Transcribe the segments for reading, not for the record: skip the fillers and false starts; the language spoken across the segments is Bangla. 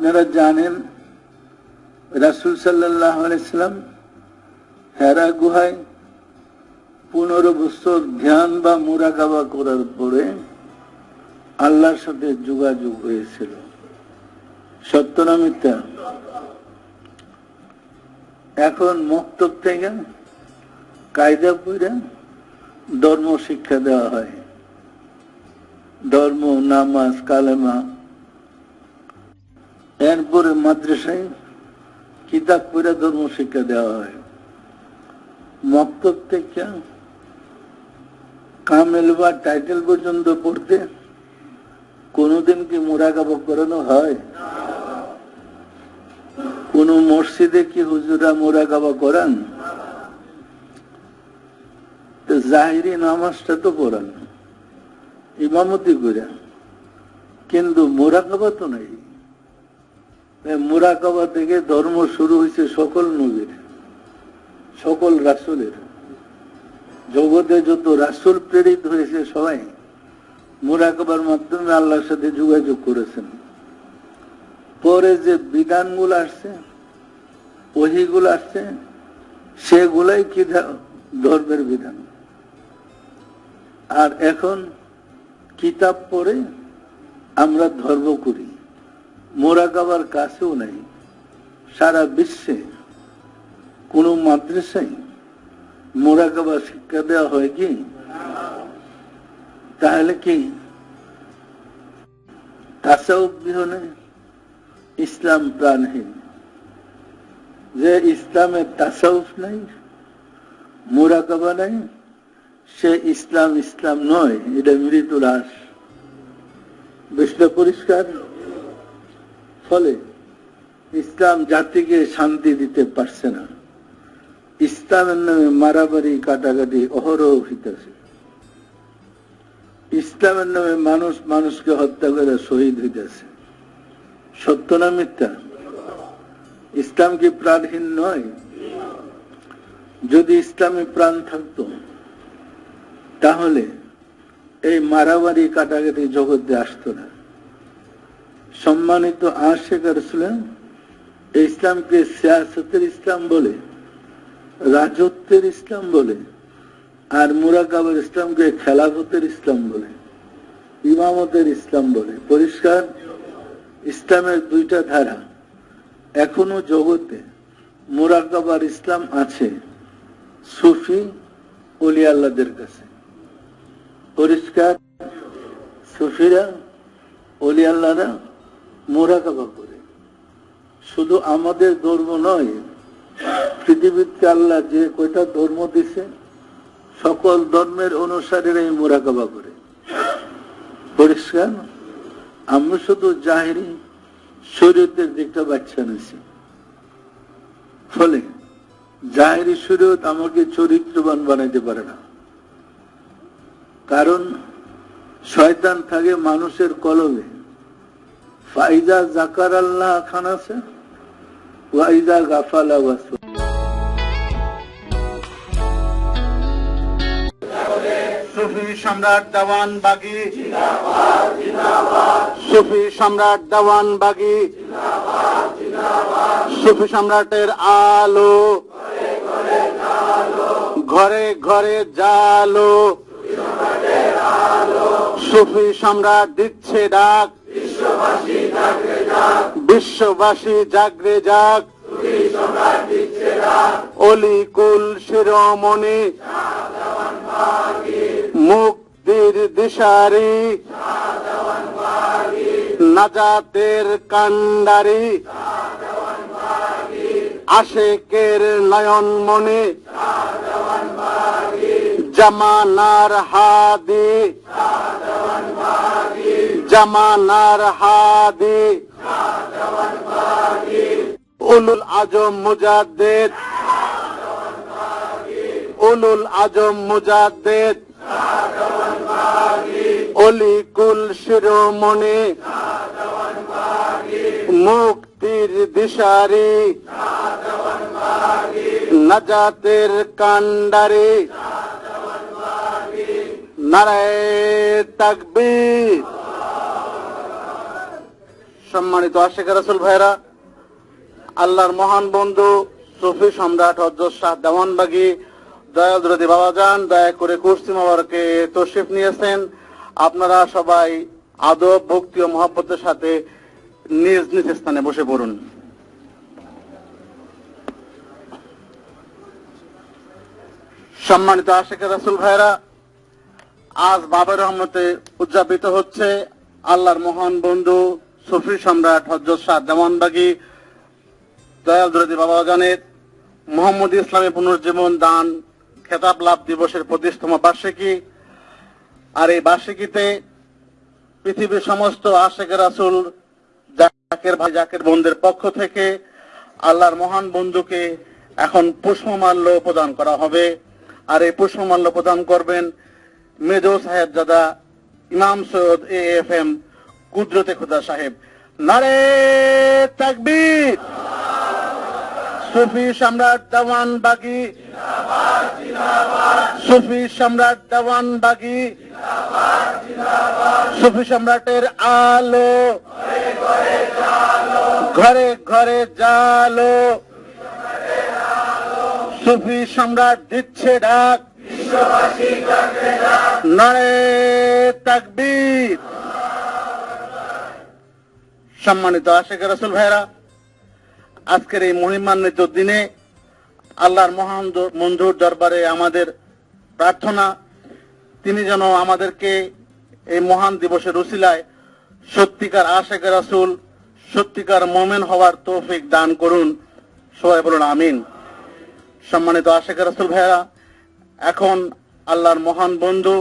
আপনারা জানেন রাসূল সাল্লাল্লাহু আলাইহি সাল্লাম হেরা গুহায় 15 বছর ধ্যান বা মুরাকাবা করার পরে আল্লাহর সাথে যোগাযোগ হয়েছিল। সত্য না মিথ্যা? এখন মক্তব থেকে কায়দা করে ধর্ম শিক্ষা দেওয়া হয়, ধর্ম, নামাজ, কালেমা। এরপরে মাদ্রাসায় কিতাব পড়ে ধর্ম শিক্ষা দেওয়া হয়। মক্তব থেকে কামেল বা টাইটেল পর্যন্ত পড়তে কোনদিন কি মুরাকাবা করানো হয়? কোন মসজিদে কি হুজুরা মুরাকাবা করান? জাহিরি নামাজটা তো পড়ান, ইমামতি করে, কিন্তু মুরাকাবা তো নাই। মুরাকাবা থেকে ধর্ম শুরু হয়েছে সকল নবীর, সকল রাসূলের। জগতে যত রাসূল প্রেরিত হয়েছে সবাই মুরাকাবার মাধ্যমে আল্লাহর সাথে যোগাযোগ করেছেন। পরে যে বিধানগুলো আসছে, ওহীগুলো আসছে, সেগুলাই কি ধর্মের বিধান। আর এখন কিতাব পড়ে আমরা ধর্ম করি, মুরাকাবার কাছেও নাই। সারা বিশ্বে কোন মাদ্রাসায় মুরাকাবা শিক্ষা দেওয়া হয় কি? তাহলে কি তাসাউফ বিহীনে ইসলাম প্রাণহীন? যে ইসলামে তাসাউফ নাই, মুরাকাবা নাই, সে ইসলাম ইসলাম নয়, এটা মৃত লাশ। বিষয়টা পরিষ্কার? ফলে ইসলাম জাতিকে শান্তি দিতে পারছে না। ইসলামের নামে মারামারি, কাটাকাটি অহরহ হইতেছে। ইসলামের নামে মানুষ মানুষকে হত্যা করে শহীদ হইতেছে। সত্য না মিথ্যা? ইসলাম কি প্রাণহীন নয়? যদি ইসলামে প্রাণ থাকতো তাহলে এই মারামারি, কাটাকাটি জগতে আসতো না। সম্মানিত আশিক রাসূল ইসলামকে সিয়াসতের ইসলাম বলে, রাজত্বের ইসলাম বলে, আর মুরাকাবার ইসলামকে খেলাফতের ইসলাম বলে, ইমামতের ইসলাম বলে। পরিষ্কার? ইসলামের দুইটা ধারা। এখনো জগতে মুরাকাবার ইসলাম আছে সুফি ওলি আল্লাহদের কাছে। পরিষ্কার? সুফিরা, ওলি আল্লাহরা মুরাকাবা করে। শুধু আমাদের ধর্ম নয়, পৃথিবীতে আল্লাহ যে কয়টা ধর্ম দিছে সকল ধর্মের অনুসারীরা এই মুরাকাবা করে। পরিষ্কার? আমরা শুধু জাহিরি শরীয়তের দিকটা বাচ্চা নিছি। ফলে জাহিরি শরীয়ত আমাকে চরিত্রবান বানাইতে পারে না। কারণ শয়তান থাকে মানুষের কলবে। ফাইজা যাকার আল্লাহ খানাসে ওয়াইজা গাফালা ওয়াসু। সুফি সম্রাট দেওয়ান বাগী জিন্দাবাদ, জিন্দাবাদ। সুফি সম্রাট দেওয়ান বাগী জিন্দাবাদ, জিন্দাবাদ। সুফি সম্রাটের আলো ঘরে ঘরে জালো, সুফি সম্রাট দিচ্ছে ডাক, বিশ্ববাসী জাগরে যাক। অলিকুল শিরোমণি মুক্তির দিশারি, নাজাতের কান্ডারি, আশেকের নয়নমণি, জামানার হাদি, জামানার হাদি, উলুল আজম মুজাদ্দিদ, উলুল আজম মুজাদ্দিদ, অলিকুল শিরোমণি মুক্তির দিশারি, নাজাতের কান্ডারি। নারায়ে তাকবীর। সম্মানিত আশিক রাসূল ভাইরা, আল্লাহর মহান বন্ধু সুফি সম্রাট হযরত শাহ দেওয়ানবাগী দয়ালদরদি বাবাজান দয়া করে কুরসি মোবারকে তশরিফ নিয়েছেন। আপনারা সবাই আদব, ভক্তি ও মহব্বতের সাথে নিজ নিজ স্থানে বসে পড়ুন। সম্মানিত আশিক রাসূল ভাইরা, আজ বাবার রহমতে উদযাপিত হচ্ছে আল্লাহর মহান বন্ধু সুফি সম্রাট হযরত শাহ দেওয়ানবাগী দয়ালদরদি বাবাজানের মুহাম্মদ ইসলামী পুনর্জীবন দান খেতাব লাভ দিবসের 25তম বার্ষিকী। আর এই বার্ষিকীতে পৃথিবীর সমস্ত আশিক রাসূল জাকের ভাই জাকের বোনদের পক্ষ থেকে আল্লাহর মহান বন্ধুকে এখন পুষ্পমাল্য প্রদান করা হবে। আর এই পুষ্পমাল্য প্রদান করবেন মেজো সাহেবজাদা ইমাম সৈয়দ AFM কুদরতে খুদা সাহেব। নারে তাকবীর! সুফি সম্রাট দেওয়ানবাগী, সুফি সম্রাট দেওয়ানবাগী, সুফি সম্রাটের আলো ঘরে ঘরে জালো, সুফি সম্রাট দিচ্ছে ডাক, নারে তাকবীর! সম্মানিত আশিক রাসূল ভাইরা, আজকের এই মহিমান্বিত দিনে আল্লাহর মহান বন্ধুর দরবারে আমাদের প্রার্থনা, তিনি যেন আমাদেরকে এই মহান দিবসের উসিলায় সত্যিকার আশিক রাসূল, সত্যিকার মুমিন হওয়ার তৌফিক দান করুন। সবাই বলুন আমিন। সম্মানিত আশিক রাসূল ভাইরা, এখন আল্লাহর মহান বন্ধু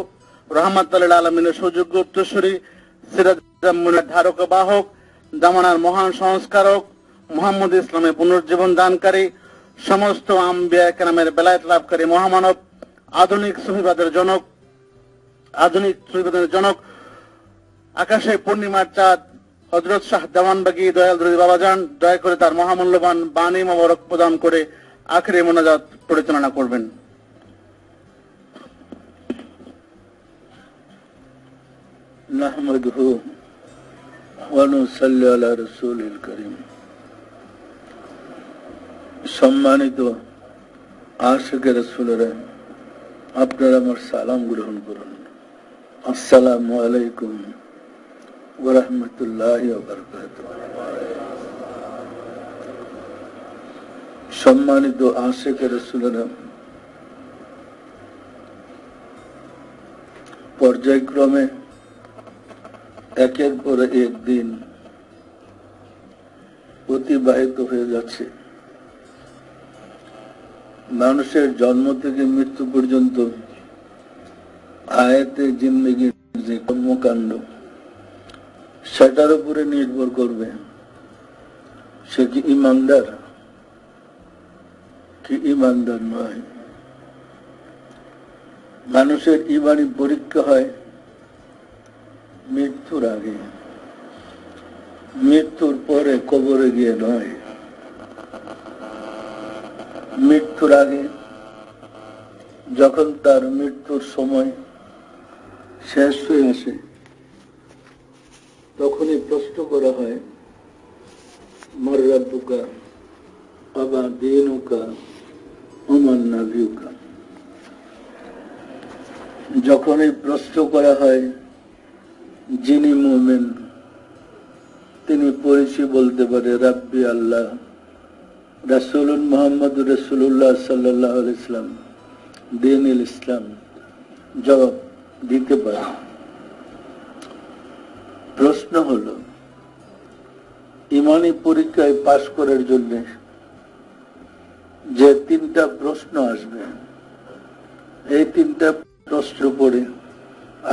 রাহমাতুল লিল আলামিনের সুযোগ্য উত্তরসূরি, সিরাজুল ধারক বাহক, জামানার মহান সংস্কারক, মুহাম্মদ ইসলামের পুনর্জীবন দানকারী, সমস্ত আম্বিয়া কেরামের বেলায়েত লাভকারী মহামানব, আধুনিক সুফিবাদের জনক, আকাশে পূর্ণিমার চাঁদ হযরত শাহ দেওয়ানবাগী দয়ালদরদি বাবাজান দয়া করে তার মহামূল্যবান বাণী মোবারক প্রদান করে আখিরি মোনাজাত পরিচালনা করবেন। নাহমাদুহু ওয়া নুসাল্লি আলা রাসূলিল কারীম। সম্মানিত আশিক রাসূলেরা, আপনারা আমার সালাম গ্রহণ করুন। আসসালামু আলাইকুম ওয়া রাহমাতুল্লাহি ওয়া বারাকাতুহু। সম্মানিত আশিক রাসূলেরা, পর্যায়ক্রমে একের পর এক দিন অতিবাহিত হয়ে যাচ্ছে। মানুষের জন্ম থেকে মৃত্যু পর্যন্ত হায়াতে জিন্দেগির যে কর্মকাণ্ড, সেটার উপরে নির্ভর করবে সে কি ইমানদার কি ইমানদার নয়। মানুষের ইমানি পরীক্ষা হয় মৃত্যুর আগে, মৃত্যুর পরে কবরে গিয়ে নয়। মৃত্যুর আগে যখন তার মৃত্যুর সময় শেষ হয়ে আসে, তখনই প্রশ্ন করা হয় মার রাব্বুকা ওয়া মা দীনুকা ওয়া মান নাবিয়ুকা। যখনই প্রশ্ন করা হয়, যিনি মুমিন তিনি পরিচয় বলতে পারে রাব্বি আল্লাহ, রাসূলুন মুহাম্মদুর রাসূলুল্লাহ সাল্লাল্লাহু আলাইহি সাল্লাম, দ্বীনুল ইসলাম জবাব দিতে পারে। প্রশ্ন হলো, ইমানি পরীক্ষায় পাশ করার জন্য যে তিনটা প্রশ্ন আসবে, এই তিনটা প্রশ্ন পড়ে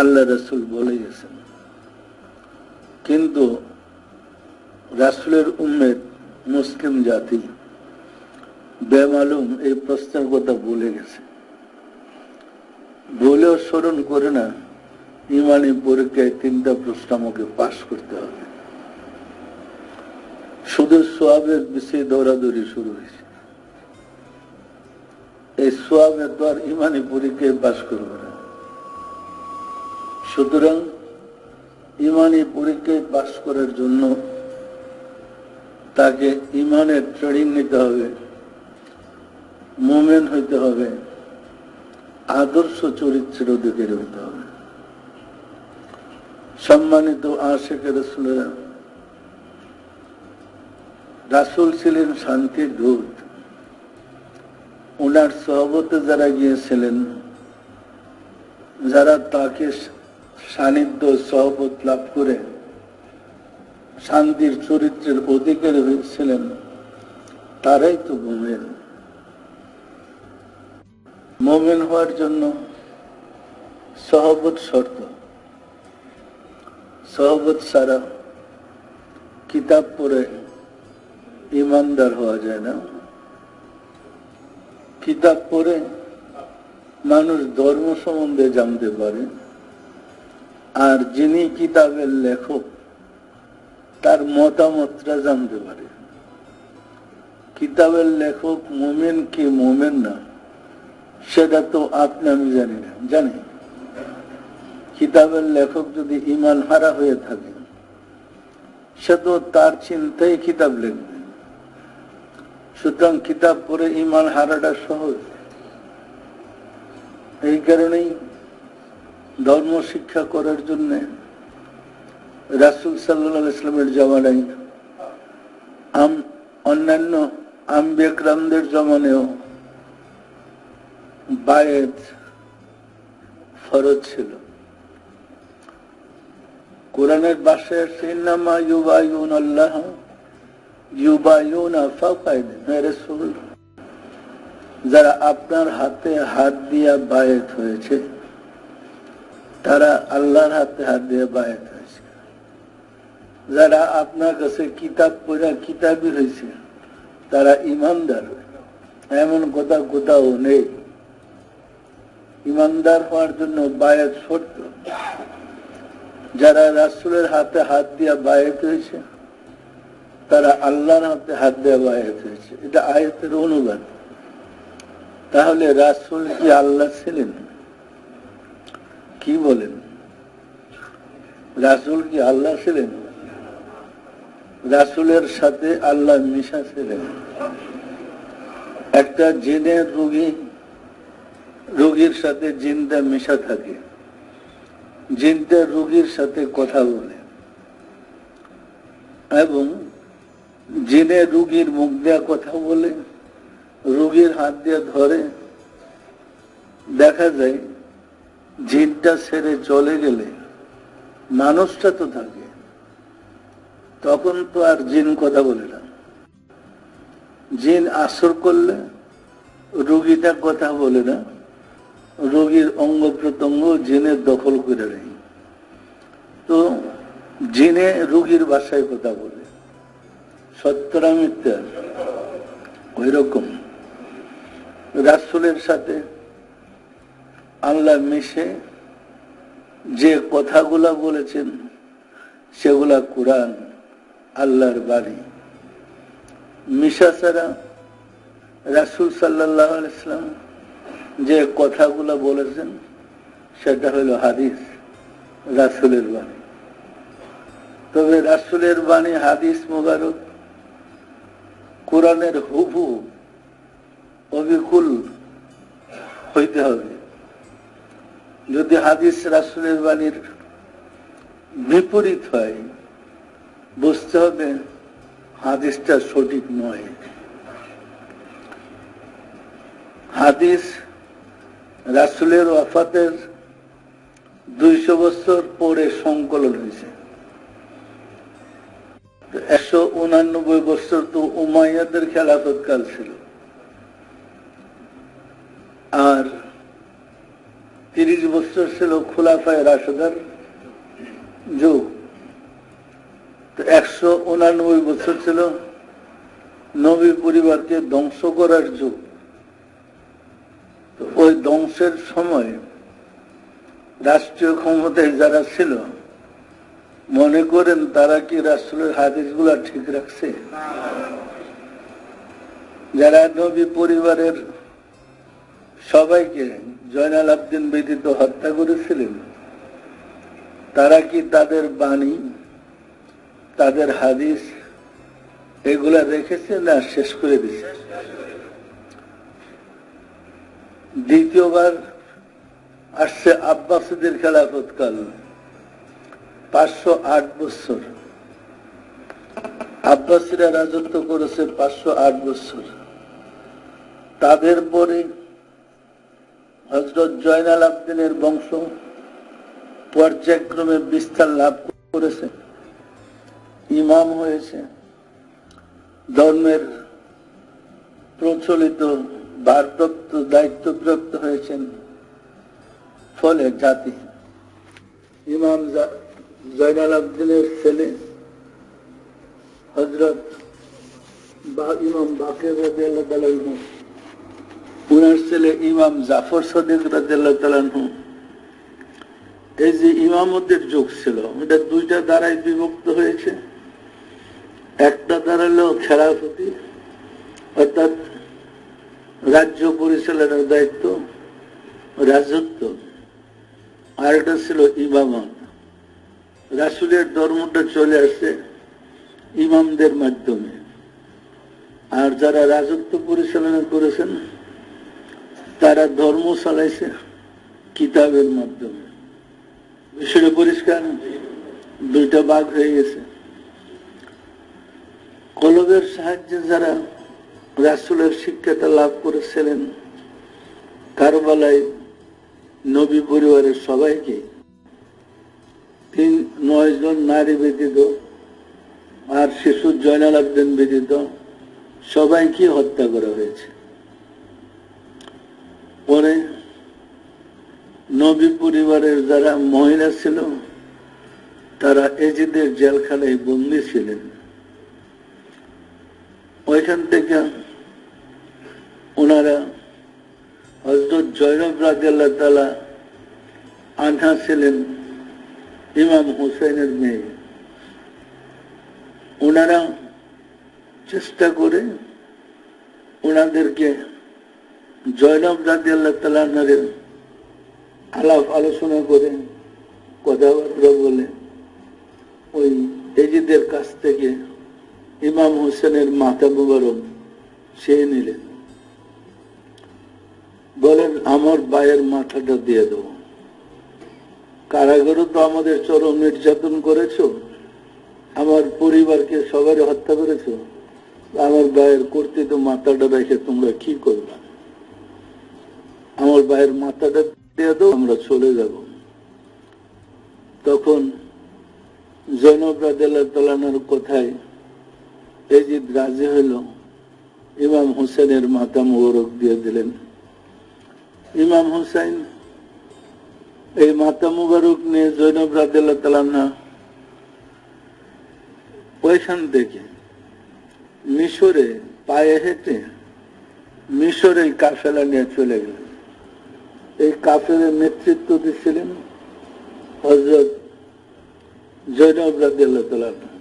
আল্লাহ রাসূল বলে গেছেন, কিন্তু রাসূলের উম্মত মুসলিম জাতি বেমালুম এই প্রশ্নের কথা ভুলে গেছে। বলেও স্মরণ করে না ইমানি পরীক্ষায় তিনটা প্রশ্ন আমাকে পাশ করতে হবে। শুধু সোয়াবের বিষয়ে দৌড়াদৌড়ি শুরু হয়েছে। এই সোয়াবে তো আর ইমানি পরীক্ষায় পাশ করবে না। সুতরাং ইমানি পরীক্ষায় পাশ করার জন্য তাকে ইমানের ট্রেনিং নিতে হবে, মুমিন হইতে হবে, আদর্শ চরিত্রের অধিকারী হইতে হবে। সম্মানিত আশিক রাসূলেরা, রাসূল ছিলেন শান্তির দূত। ওনার সহবতে যারা গিয়েছিলেন, যারা তাকে সান্নিধ্য সহবত লাভ করে শান্তির চরিত্রের অধিকারী হয়েছিলেন, তারাই তো মুমিন। মুমিন হওয়ার জন্য সহবত শর্ত। সহবত ছাড়া কিতাব পড়ে ইমানদার হওয়া যায় না। কিতাব পড়ে মানুষ ধর্ম সম্বন্ধে জানতে পারে, আর যিনি কিতাবের লেখক তার মতামতটা জানতে পারে। কিতাবের লেখক মুমিন কি মুমিন না, সেটা তো আপনি আমি জানি না। জানি কিতাবের লেখক যদি ঈমান হারা হয়ে থাকে, সে তো তার চিন্তায় কিতাব লিখবে। সুতরাং কিতাব পড়ে ঈমান হারাটা সহজ। এই কারণেই ধর্ম শিক্ষা করার জন্য রাসূল সাল্লাল্লাহু আলাইহি ওয়াসাল্লামের জামানায়, অন্যান্য আম্বিয়া কিরামদের জামানেও বায়াত ফরজ ছিল। কোরআনের ভাষায় আসছে, ইন্নামা ইউবাইয়ুনাল্লাহ ইউবাইয়ুনা ফাওকা আইদিহিম। হে রাসূল, যারা আপনার হাতে হাত দিয়া বায়াত হয়েছে, তারা আল্লাহর হাতে হাত দিয়ে বায়াত হয়েছে। যারা আপনার কাছে কিতাব পড়া কিতাবই হয়েছে, তারা ইমানদার। এমন কথা কোথাও নেই। ইমানদার হওয়ার জন্য বায়াত শর্ত। যারা রাসূলের হাতে হাত দিয়া বায়াত হয়েছে, তারা আল্লাহর হাতে হাত দিয়ে বায়াত হয়েছে। এটা আয়াতের অনুবাদ। তাহলে রাসূল কি আল্লাহ ছিলেন? কি বলেন? রাসূল কি আল্লাহ ছিলেন? রাসূলের সাথে আল্লাহ মিশা ছিলেন। একটা জিনের রোগীর সাথে জিনটা মিশা থাকে। জিনটা রোগীর সাথে কথা বলে এবং জিনে রোগীর মুখ দিয়ে কথা বলে, রোগীর হাত দিয়ে ধরে। দেখা যায় জিনটা ছেড়ে চলে গেলে মানুষটা তো থাকে, তখন তো আর জিন কথা বলে না। জিন আসর করলে রোগীটা কথা বলে না, রোগীর অঙ্গ প্রত্যঙ্গ জিনের দখল করে নেয়। তো জিনে রোগীর ভাষায় কথা বলে। সত্যরা মিথ্যা? ওই রকম রাসূলের সাথে আল্লাহ মিশে যে কথাগুলা বলেছেন, সেগুলা কুরআন, আল্লাহর বাণী। মিশা ছাড়া রাসূল সাল্লাল্লাহু আলাইহি ওয়াসাল্লাম যে কথাগুলা বলেছেন, সেটা হলো হাদিস, রাসূলের বাণী। তবে রাসূলের বাণী হাদিস মুবারক কোরআনের হুবহু অবিকুল হইতে হবে। যদি হাদিস রাসূলের বাণীর বিপরীত হয়, বুঝতে হবে হাদিসটা সঠিক নয়। হাদিস রাসূলের ওয়াফাতের 200 বছর পরে সংকলন হয়েছে। 189 বছর তো উমাইয়াদের খেলাফত কাল ছিল, আর 30 বছর ছিল খুলাফায়ে রাশিদার যুগ। তো 189 বছর ছিল নবী পরিবারকে ধ্বংস করার যুগ। তো ওই ধ্বংসের সময় রাষ্ট্রীয় ক্ষমতায় যারা ছিল, মনে করেন তারা কি রাসূলের হাদিসগুলা ঠিক রাখছে? যারা নবী পরিবারের সবাইকে জয়নাল আবদিন ব্যতীত হত্যা করেছিলেন, তারা কি তাদের বাণী, তাদের হাদিস এগুলা রেখেছে না শেষ করে দিছে? দ্বিতীয়বার আসছে আব্বাসীদের খেলাফত কাল, 508 বছর আব্বাসীরা রাজত্ব করেছে, 508 বছর। তাদের পরে হযরত জয়নাল আবদিনের বংশ পর্যায়ক্রমে বিস্তার লাভ করেছে, ইমাম হয়েছে, ধর্মের প্রচলিত ভারপ্রাপ্ত দায়িত্বপ্রাপ্ত হয়েছেন। ফলে জাতি ইমাম জয়নাল আবদিনের ছেলে হযরত ইমাম বাকের রাদিয়াল্লাহু তাআলা আনহু, উনার ছেলে ইমাম জাফর সাদিক রাদিয়াল্লাহু তাআলা আনহু। এই যে ইমামতের যুগ ছিল, এটা দুইটা দ্বারাই বিভক্ত হয়েছে। একটা দ্বারা হলো খেলাফতি, অর্থাৎ রাজ্য পরিচালনার দায়িত্ব, রাজত্ব। আর এটা ছিল ইমামত। রাসূলের ধর্মটা চলে আসছে ইমামদের মাধ্যমে। আর যারা রাজত্ব পরিচালনা করেছেন তারা ধর্ম চালাইছে কিতাবের মাধ্যমে। বিষয়টা পরিষ্কার, দুইটা ভাগ হয়ে গেছে। কলবের সাহায্যে যারা রাসূলের শিক্ষাটা লাভ করেছিলেন, কারবালায় নবী পরিবারের সবাইকে 9 জন নারী ব্যতীত আর শিশু জয়নাল আবদিন ব্যতীত সবাইকে হত্যা করা হয়েছে। পরে নবী পরিবারের যারা মহিলা ছিল তারা এজিদের জেলখানায় বন্দী ছিলেন। ওইখান থেকে ওনারা হযরত জয়নব রাদিয়াল্লাহু তাআলা আনহা ছিলেন ইমাম হুসাইনের মেয়ে। ওনারা চেষ্টা করে ওনাদেরকে জয়নব রাদিয়াল্লাহু তাআলা আনহার আলাপ আলোচনা করে কথাবার্তা বলে ওই এজিদের কাছ থেকে ইমাম হোসেনের মাথা মুবারক চেয়ে নিলেন। বলেন, আমার ভাইয়ের মাথাটা দিয়ে দেবো। কারাগারে তো আমাদের চরম নির্যাতন করেছো, আমার পরিবারকে সবাই হত্যা করেছো, আমার ভাইয়ের কর্তৃত্ব মাথাটা রেখে তোমরা কি করবে? আমার ভাইয়ের মাথাটা দিয়ে দাও, আমরা চলে যাব। তখন জয়নব রাদিয়াল্লাহু তাআলা আনহার কথায় এজিদ রাজি হইল, ইমাম হুসাইনের মাথা মোবারক দিয়ে দিলেন। ইমাম হুসাইন এই মাথা মুবারক নিয়ে জয়নব রাদিয়াল্লাহু তাআলা আনহা ওইখান থেকে মিশরে পায়ে হেঁটে মিশরে কাফেলা নিয়ে চলে গেলেন। এই কাফেলার নেতৃত্ব দিচ্ছিলেন হযরত জয়নব রাদিয়াল্লাহু তাআলা আনহা।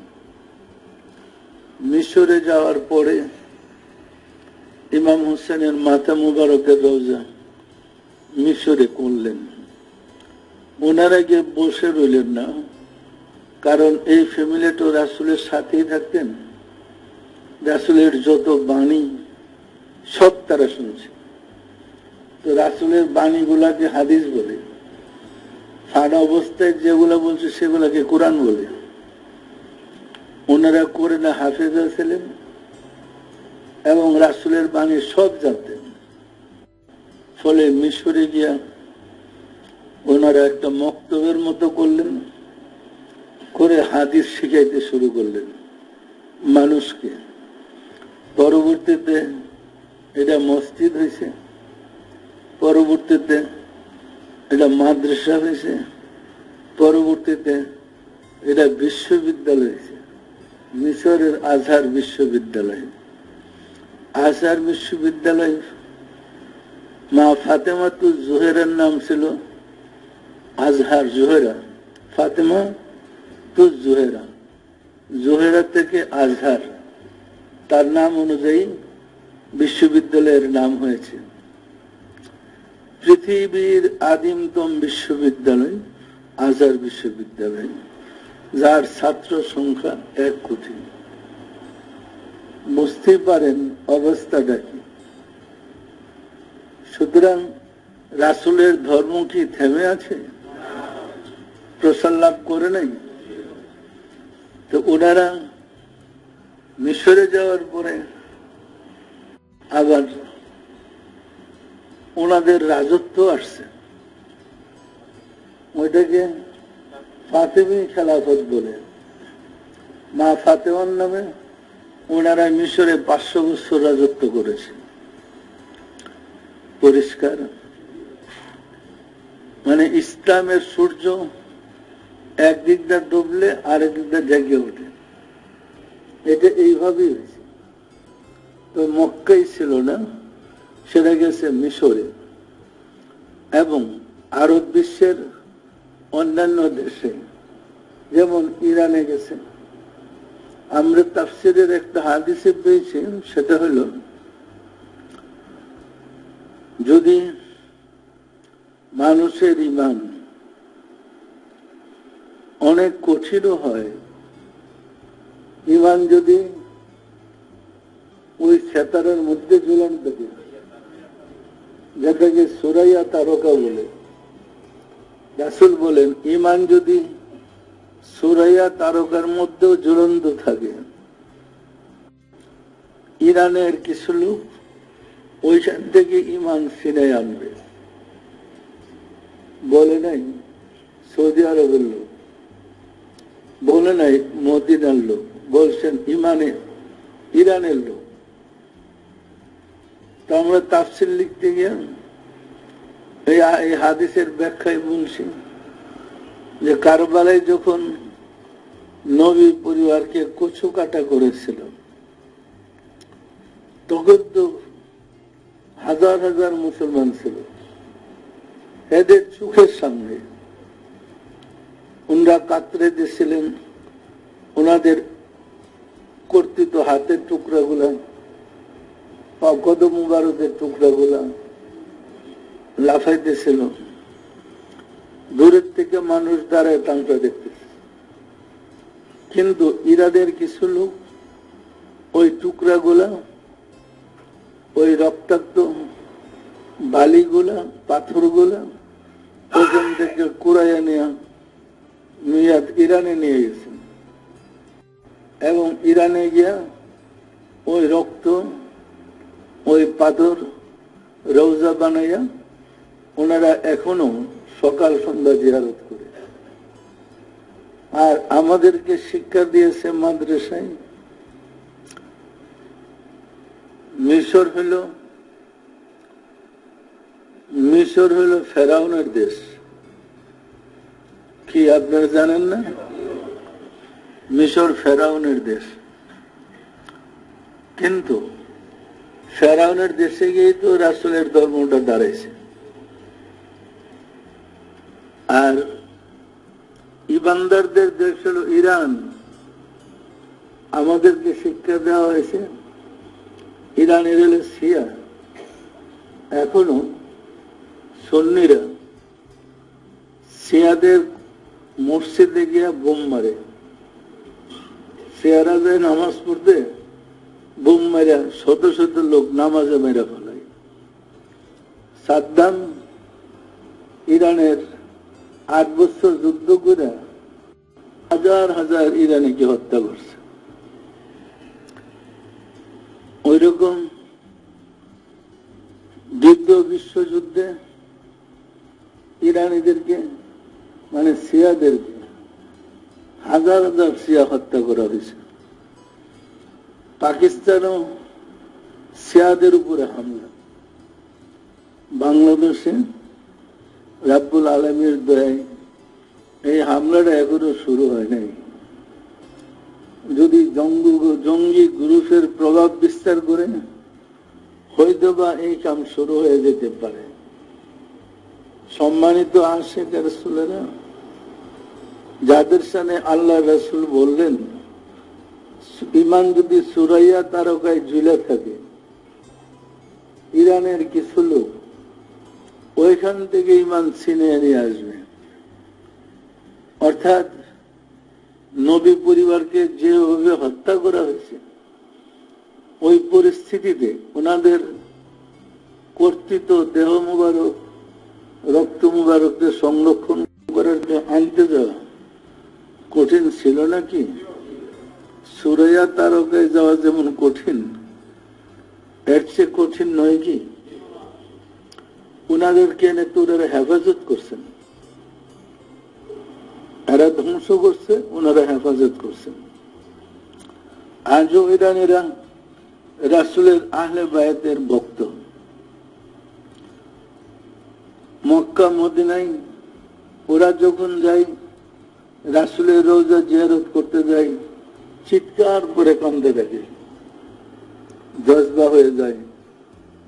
মিশরে যাওয়ার পরে ইমাম হুসেনের মাথা মুবারকের রওজা মিশরে করলেন। ওনারা গিয়ে বসে রইলেন না, কারণ এই ফ্যামিলিটা রাসূলের সাথেই থাকতেন। রাসূলের যত বাণী সব তারা শুনছে। তো রাসূলের বাণীগুলাকে হাদিস বলে, সারা অবস্থায় যেগুলা বলছে সেগুলাকে কোরআন বলে। ওনারা করে না হাফেজা ছিলেন এবং রাসূলের বাণী সব জানতেন। ফলে মিশরে গিয়া ওনারা একটা মক্তবের মতো করলেন, করে হাদিস শিখাইতে শুরু করলেন মানুষকে। পরবর্তীতে এটা মসজিদ হয়েছে, পরবর্তীতে এটা মাদ্রাসা হয়েছে, পরবর্তীতে এটা বিশ্ববিদ্যালয় হয়েছে, মিশরের আজহার বিশ্ববিদ্যালয়। আজহার বিশ্ববিদ্যালয় মা ফাতেমাতুজ জোহরার নাম ছিল আজহার জোহরা, ফাতেমা তুজ জোহরা, জোহরা থেকে আজহার, তার নাম অনুযায়ী বিশ্ববিদ্যালয়ের নাম হয়েছে। পৃথিবীর আদিমতম বিশ্ববিদ্যালয় আজহার বিশ্ববিদ্যালয়, যার ছাত্র সংখ্যা 1 কোটি। বুঝতেই পারেন অবস্থাটা কি। সুতরাং রাসূলের ধর্ম কি থেমে আছে, প্রসার লাভ করে নাই? তো ওনারা মিশরে যাওয়ার পরে আবার ওনাদের রাজত্ব আসছে, ওইটাকে ফাতেমি খেলাফত বলে। মা ফাতেমার নামে ওনারা মিশরে 500 বছর রাজত্ব করেছে। পরিষ্কার মানে ইসলামের সূর্য একদিকটা ডুবলে আরেক দিকটা জেগে ওঠে, এটা এইভাবেই হয়েছে। তো মক্কাই ছিল না, সেটা গেছে মিশরে এবং আরব বিশ্বের অন্যান্য দেশে, যেমন ইরানে গেছে। আমরা তাফসীরের একটা হাদিসে পেয়েছি, সেটা হলো যদি মানুষের ঈমান অনেক কঠিনও হয়, ঈমান যদি ওই সেতারের মধ্যে ঝুলন থাকে, যেটাকে সুরাইয়া তারকা বলে, রাসূল বলেন ঈমান যদি সুরাইয়া তারকার মধ্যেও ঝুলন্ত থাকে, ইরানের কিছু লোক ওইখান থেকে ঈমান ছিনাই আনবে। বলে নাই সৌদি আরবের লোক, বলে নাই মদিনার লোক, বলছেন ইরানের লোক। তো আমরা তাফসীর লিখতে গিয়ে এই হাদিসের ব্যাখ্যায় বলছি যে কারবালায় যখন নবী পরিবারকে কচু কাটা করেছিল, তখন তো হাজার হাজার মুসলমান ছিল, এদের চোখের সামনে ওনারা কাতরে দিয়েছিলেন ওনাদের কর্তৃত হাতের টুকরাগুলা, কদম মুবারকের টুকরাগুলা লাফাইতেছিল। দূরের থেকে মানুষ দাঁড়ায় তামটা দেখতেছে, কিন্তু ইরাদের কিছু লোক ওই টুকরাগুলা, ওই রক্তাক্ত বালিগুলা, পাথরগুলা ওখান থেকে কুড়াইয়া নিয়ে ইরানে নিয়ে গেছেন এবং ইরানে গিয়া ওই রক্ত, ওই পাথর রওজা বানাইয়া ওনারা এখনো সকাল সন্ধ্যা জিয়ারত করে। আর আমাদেরকে শিক্ষা দিয়েছে মাদ্রাসায়, মিশর হলো ফেরাউনের দেশ। কি আপনারা জানেন না? মিশর ফেরাউনের দেশ। কিন্তু ফেরাউনের দেশে গিয়েই তো রাসূলের ধর্মটা দাঁড়াইছে। আর ইমানদারদের দেশ হলো ইরান। আমাদেরকে শিক্ষা দেওয়া হয়েছে ইরানের হলো শিয়া। এখনো সুন্নিরা শিয়াদের মসজিদে গিয়া বোম মারে। শিয়ারা যায় নামাজ পড়তে, বোম মারা শত শত লোক নামাজে মেরা ফেলায়। সাদ্দাম ইরানের 8 বছর যুদ্ধ করে হাজার হাজার ইরানিকে হত্যা করছে। ওই রকম দ্বিতীয় বিশ্বযুদ্ধে ইরানিদেরকে মানে শিয়াদেরকে হাজার হাজার শিয়া হত্যা করা হয়েছে। পাকিস্তানও শিয়াদের উপরে হামলা। বাংলাদেশে রাব্বুল আলামিনের দয়ায় এই হামলাটা এখনো শুরু হয় নাই। যদি জঙ্গি গ্রুপের প্রভাব বিস্তার করে হয়তো বা এই কাম শুরু হয়ে যেতে পারে। সম্মানিত আশিক রাসূলেরা, যাদের সামনে আল্লাহ রাসূল বললেন ঈমান যদি সুরাইয়া তারকায় ঝুলে থাকে, ইরানের কিছু লোক ওইখান থেকে ঈমান ছিনিয়ে নিয়ে আসবে। অর্থাৎ নবী পরিবারকে যেভাবে হত্যা করা হয়েছে, ওই পরিস্থিতিতে ওনাদের কর্তৃত্ব দেহ মুবারক রক্ত মুবারকদের সংরক্ষণ করার জন্য আনতে যাওয়া কঠিন ছিল নাকি? সুরাইয়া তারকায় যাওয়া যেমন কঠিন, এর চেয়ে কঠিন নয় কি? উনাদেরকে এনে তো ওনারা হেফাজত করছেন, এরা ধ্বংস করছে, ওনারা হেফাজত করছেন। আজও ইরানিরা রাসূলের আহলে বায়াতের ভক্ত। মক্কা মদিনায় ওরা যখন যায়, রাসূলের রওজা জিয়ারত করতে যায়, চিৎকার করে কান্দে থাকে, জজবা হয়ে যায়,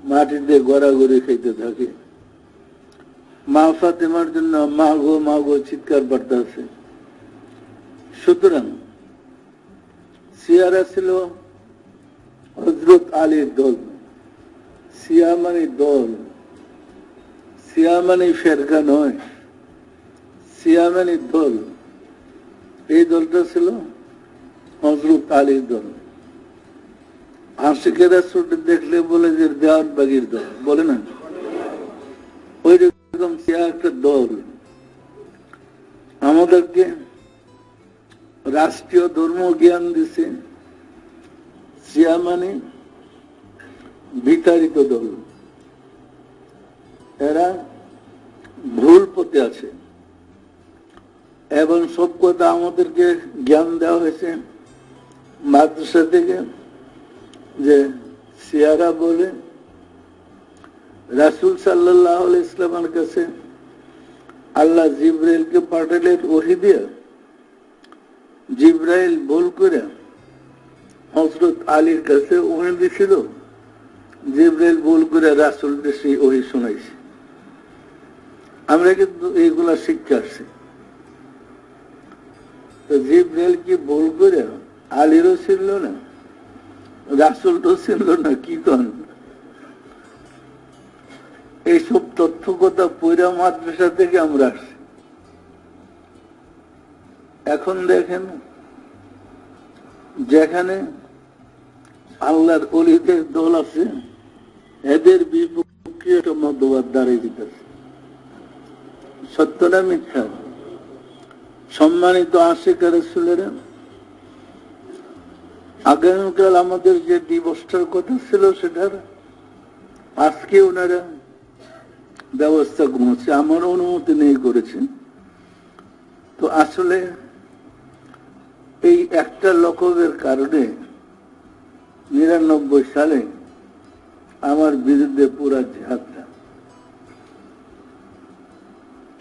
মাটিতে গড়াগড়ি খেতে থাকে। মা ফাতেমার জন্য মা গো চিৎকার বাড়তে আছে। সুতরাং সিয়ারা ছিল হযরত আলীর দল। সিয়া মানে দল, সিয়া মানে ফেরকা নয়, সিয়া মানে দল। এই দলটা ছিল হযরত আলীর দল। আশিকে রাসূল দেখলে বলে যে দেওয়ানবাগীর দল, বলে না? ওই রকম সিয়া একটা দল। আমাদেরকে রাষ্ট্রীয় ধর্ম জ্ঞান দিছে। সিয়া মানে বিতাড়িত দল, এরা ভুল পথে আছে এবং সব কথা আমাদেরকে জ্ঞান দেওয়া হয়েছে মাদ্রাসা থেকে, যে সিয়ারা বলে রাসূল সাল্লাল্লাহু আলাইহি ওয়াসাল্লামের কাছে আল্লাহ জিবরাইলকে পাঠালেন ওহী দিয়ে। জিবরাইল ভুল করে হযরত আলীর কাছে ওহী দিছিল, জিবরাইল ভুল করে রাসূলকে সেই ওহী শোনাইছে। আমরা কিন্তু এইগুলা শিক্ষা আসছি। তো জিবরাইল কি ভুল করে আলীরও ছিল না, রাসূলও ছিল না? কি কন? এইসব তথ্য কথা পয়রা মাদ্রাসা থেকে আমরা আসছি। এখন দেখেন, যেখানে আল্লাহর ওলিদের দল আছে, এদের বিপক্ষে একটা মতবাদ দাঁড়িয়ে দিতেছে। সত্য না মিথ্যা? সম্মানিত আশিকে রাসূলেরা, আগামীকাল আমাদের যে দিবসটার কথা ছিল, সেটার আজকে ওনারা ব্যবস্থা করেছে, আমার অনুমতি নেই করেছে। তো আসলে এই একটা লকবের কারণে ৯৯ সালে আমার বিরুদ্ধে পুরা জিহাদটা,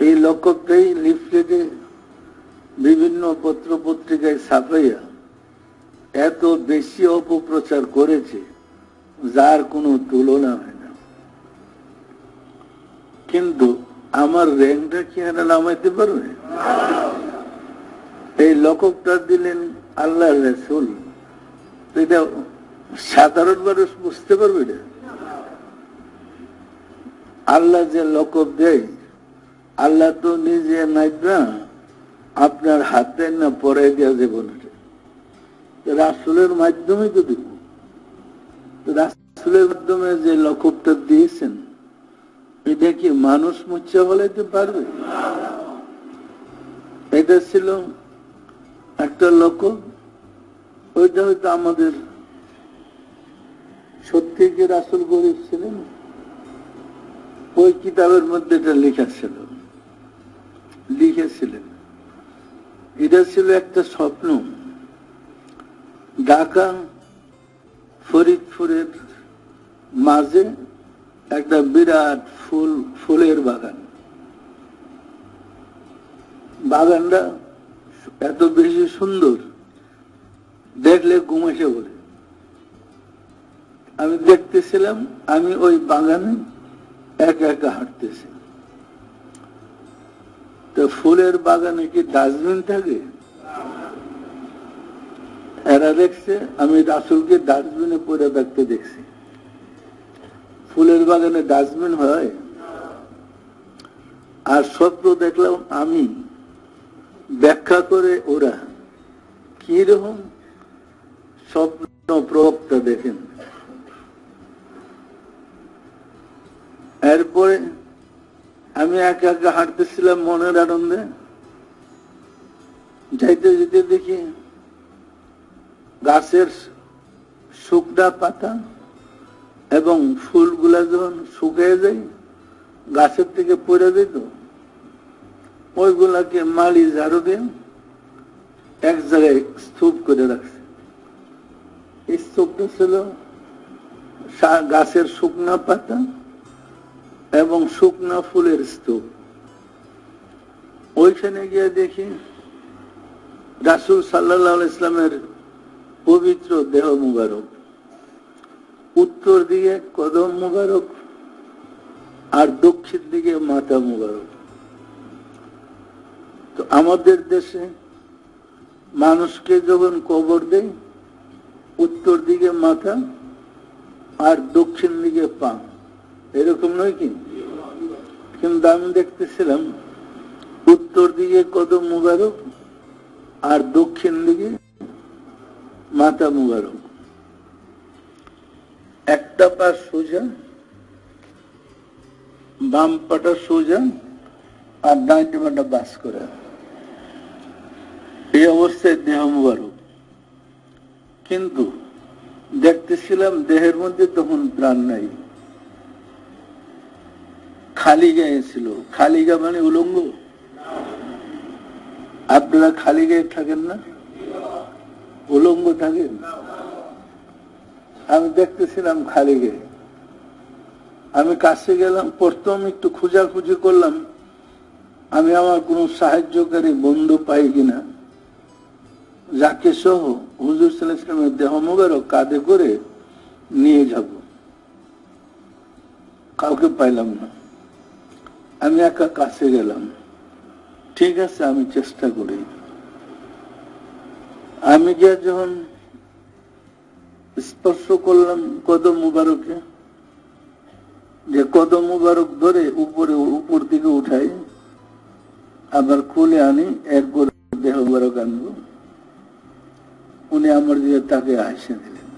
এই লকবটাই লিফলেটে বিভিন্ন পত্র পত্রিকায় ছাপাইয়া এত বেশি অপপ্রচার করেছে, যার কোনো তুলনা হয় না। কিন্তু আমার র্যাঙ্কটা কি এরা নামাইতে পারবে? এই লকবটা দিলেন আল্লাহর রাসূল, এটা সাধারণ মানুষ বুঝতে পারবে না। আল্লাহ যে লকব দেয়, আল্লাহ তো নিজে নাই না, আপনার হাতে না পরে দেওয়া যাবে না, রাসূলের মাধ্যমে তো দিব। রাসূলের মাধ্যমে যে লকবটা দিয়েছেন, এটা কি মানুষ মুচ্ছা বলাইতে পারবে? এটা ছিল একটা লকব। ওইটা হয়তো আমাদের সত্যি কি রাসূল গরিব ছিলেন? ওই কিতাবের মধ্যে এটা লিখেছিলেন। এটা ছিল একটা স্বপ্ন। ঢাকা ফরিদপুরের মাঝে একটা বিরাট ফুলের বাগান। বাগানটা এত বেশি সুন্দর, দেখলে ঘুম এসে বলে। আমি দেখতেছিলাম, আমি ওই বাগানে একা একা হাঁটতেছি। তো ফুলের বাগানে কি ডাস্টবিন থাকে? এরা দেখছে আমি রাসূলকে ডাস্টবিনে পড়ে থাকতে দেখছি। ফুলের বাগানে ডাস্টবিন হয়? আর স্বপ্ন দেখলাম আমি, ব্যাখ্যা করে ওরা কি রকম স্বপ্ন প্রভাবটা দেখেন। এরপরে আমি একা একা হাঁটতেছিলাম মনের আনন্দে, যাইতে যেতে দেখি গাছের শুকনা পাতা এবং ফুলগুলা যখন শুকিয়ে যায়, গাছের থেকে পড়ে যেত, ওইগুলাকে মালি ঝাড়ু দিয়ে এক জায়গায় স্তূপ করে রাখছে। এই স্তূপটা ছিল গাছের শুকনা পাতা এবং শুকনা ফুলের স্তূপ। ওইখানে গিয়ে দেখি রাসূল সাল্লাল্লাহু আলাইহি ইসলামের পবিত্র দেহ মুবারক, উত্তর দিকে কদম মুবারক আর দক্ষিণ দিকে মাথা মুবারক। তো আমাদের দেশে মানুষকে যখন কবর দেয়, উত্তর দিকে মাথা আর দক্ষিণ দিকে পা, এরকম নয় কি? কিন্তু আমি দেখতেছিলাম উত্তর দিকে কদম মুবারক আর দক্ষিণ দিকে মাথা মুবারক। একটা পা সোজা, বাম পাটা সোজা আর ডাইনে পাটা বাস করে, এই অবস্থায় দেহ মুবারক। কিন্তু দেখতেছিলাম দেহের মধ্যে তখন প্রাণ নাই, খালি গায়ে ছিল। খালি গা মানে উলঙ্গ। আপনারা খালি গায়ে থাকেন না, উলঙ্গ থাকেন? আমি দেখতেছিলাম খালি গায়ে। আমি কাছে গেলাম, প্রথম একটু খোঁজাখুঁজি করলাম আমি আমার কোন সাহায্যকারী বন্ধু পাই কিনা, যাকে সহ হুজুর সাল্লাল্লাহু আলাইহি ওয়াসাল্লামের দেহ মুবারক কাঁধে করে নিয়ে যাব। কাউকে পাইলাম না। আমি একা কাছে গেলাম, ঠিক আছে আমি চেষ্টা করি। আমি গিয়ে যখন স্পর্শ করলাম কদম মুবারকে, যে কদম মুবারক ধরে উপর দিকে উঠাই, আবার খুলে আনি, এরপর দেহ মুবারক আনবো, উনি আমার দিকে তাকে হাসে দিলেন,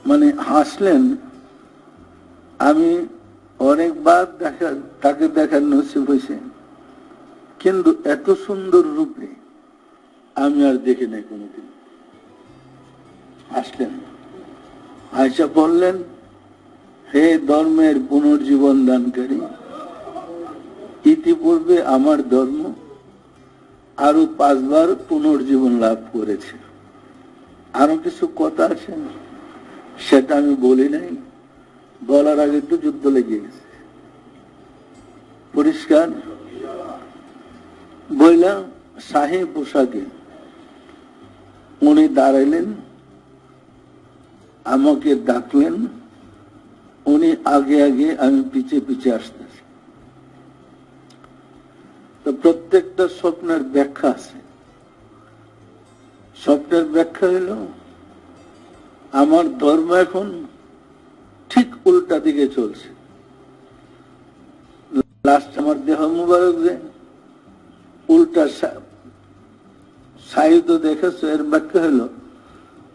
মানে হাসলেন। আমি অনেকবার তাকে দেখার নসিব হয়েছে, কিন্তু এত সুন্দর রূপে আমি আর দেখি নাই কোনোদিন। আসলেন, আয়েশা বললেন, হে ধর্মের পুনর্জীবন দানকারী, ইতিপূর্বে আমার ধর্ম আরো 5 বার পুনর্জীবন লাভ করেছে। আরো কিছু কথা আছে, সেটা আমি বলি নাই, বলার আগে তো যুদ্ধ লেগে গেছে। পরিষ্কার বললাম, শাহী পোশাকে উনি দাঁড়াইলেন, আমাকে ডাকলেন, উনি আগে আগে, আমি পিছে পিছে আসতেছি। তো প্রত্যেকটা স্বপ্নের ব্যাখ্যা আছে। স্বপ্নের ব্যাখ্যা হইল, আমার ধর্ম এখন ঠিক উল্টা দিকে চলছে। লাস্ট আমার দেহ মুবারক যে উল্টা সাহিত্য দেখেছ, এর ব্যাখ্যা হইল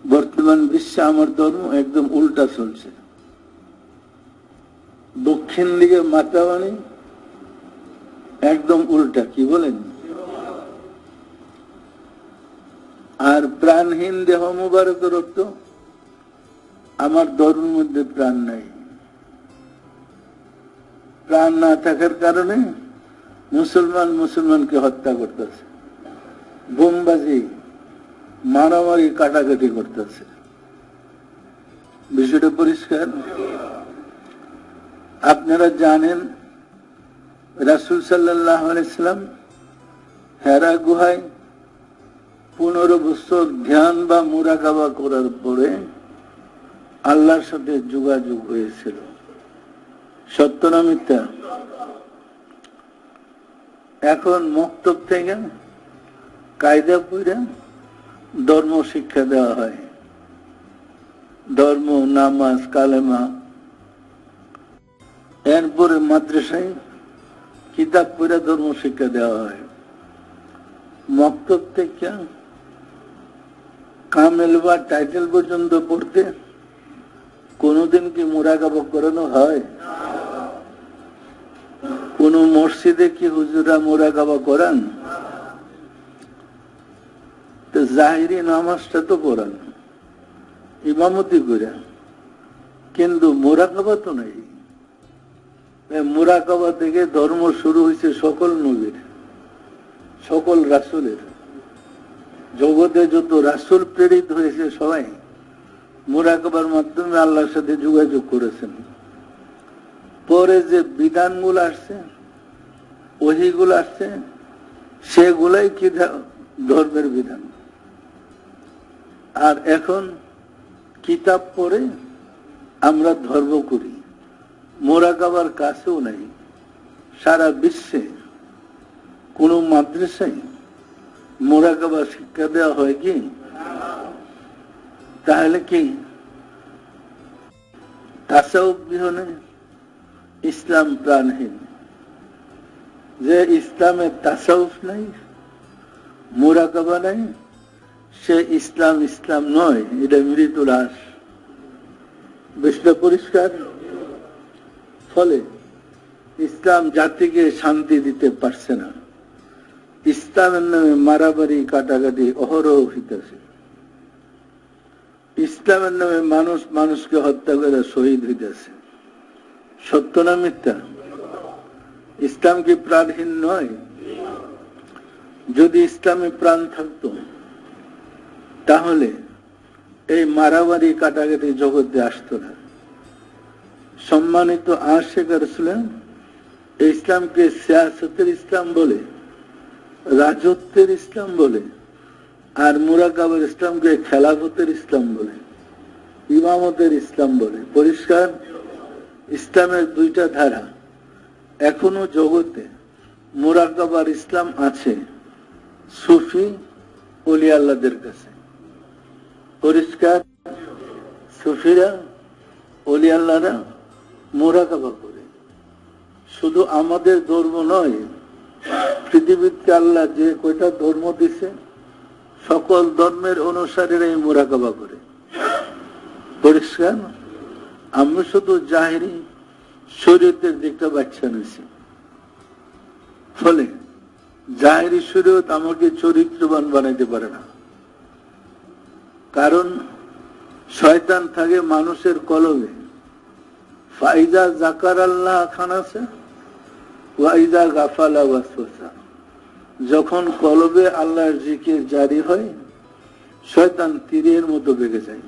বর্তমান বিশ্বে আমার ধর্ম একদম উল্টা চলছে। দক্ষিণ দিকে মাথা বাণী একদম উল্টা, কি বলেন? আর প্রাণহীন দেহ মুবারকের অর্থ আমার ধর্মের মধ্যে প্রাণ নাই। প্রাণ না থাকার কারণে মুসলমানকে হত্যা করতেছে, বোমবাজি, মারামারি, কাটাকাটি করতেছে। বিষয়টা পরিষ্কার। আপনারা জানেন রাসূল সাল্লাল্লাহু আলাইহি ওয়াসাল্লাম হেরা গুহায় 15 বছর ধ্যান বা মুরাকাবা করার পরে আল্লাহর সাথে যোগাযোগ হয়েছিল। সত্য না মিথ্যা? এখন মক্তব থেকে কায়দা পড়ে ধর্ম শিক্ষা দেওয়া হয়, ধর্ম, নামাজ, কালেমা। এরপরে মাদ্রাসায় কিতাব পড়ে ধর্ম শিক্ষা দেওয়া হয়। মক্তব থেকে কামেল বা টাইটেল পর্যন্ত পড়তে কোনদিন কি মুরাকাবা করানো হয়? কোন মসজিদে কি হুজুরা মুরাকাবা করান? তো জাহিরি নামাজটা তো পড়ান, ইমামতি করে, কিন্তু মুরাকাবা তো নাই। মুরাকাবা থেকে ধর্ম শুরু হয়েছে সকল নবীর, সকল রাসূলের। জগতে যত রাসূল প্রেরিত হয়েছে সবাই মুরাকাবার মাধ্যমে আল্লাহর সাথে যোগাযোগ করেছেন। পরে যে বিধানগুলো আসছে, ওহীগুলো আসছে, সেগুলাই কি ধর্মের বিধান। আর এখন কিতাব পড়ে আমরা ধর্ম করি, মুরাকাবার কাছেও নাই। সারা বিশ্বে কোন মাদ্রাসায় মুরাকাবা শিক্ষা দেওয়া হয় কি? তাহলে কি তাসাউফ বিহীনে ইসলাম প্রাণহীন? যে ইসলামের তাসাউফ নাই, মুরাকাবা নাই, সে ইসলাম ইসলাম নয়, এটা মৃত লাশ। বিষয়টা পরিষ্কার। ফলে ইসলাম জাতিকে শান্তি দিতে পারছে না। ইসলামের নামে মারামারি কাটাকাটি অহরহ হইতেছে। ইসলামের নামে মানুষ মানুষকে হত্যা করে শহীদ হইতেছে। সত্য না মিথ্যা? ইসলাম কি প্রাণহীন নয়? যদি ইসলামে প্রাণ থাকতো তাহলে এই মারামারি কাটাকাটি জগতে আসতো না। সম্মানিত আশিক রাসূল ইসলামকে সিয়াসতের ইসলাম বলে, রাজত্বের ইসলাম বলে, আর মুরাকাবার ইসলামকে খেলাফতের ইসলাম বলে, ইমামতের ইসলাম বলে। পরিষ্কার। ইসলামের দুইটা ধারা। এখনো জগতে মুরাকাবার ইসলাম আছে সুফি ওলি আল্লাহদের কাছে। পরিষ্কার। সুফিরা ওলি আল্লাহরা মুরাকাবা করে। শুধু আমাদের ধর্ম নয়, পৃথিবীতে আল্লাহ যে কয়টা ধর্ম দিছে সকল ধর্মের অনুসারীরাই মুরাকাবা করে। পরিষ্কার। আমরা শুধু জাহিরি শরীয়তের দিকটা বাচ্চা নিছি। ফলে জাহিরি শরীয়ত আমাকে চরিত্রবান বানাইতে পারে না। কারণ শয়তান থাকে মানুষের কলবে। ফাইজা জাকার আল্লাহ খানাসে ওয়াইজা গাফালা ওয়াসওয়াসা। যখন কলবে আল্লাহর জিকির জারি হয় শয়তান তীরের মতো বেগে যায়।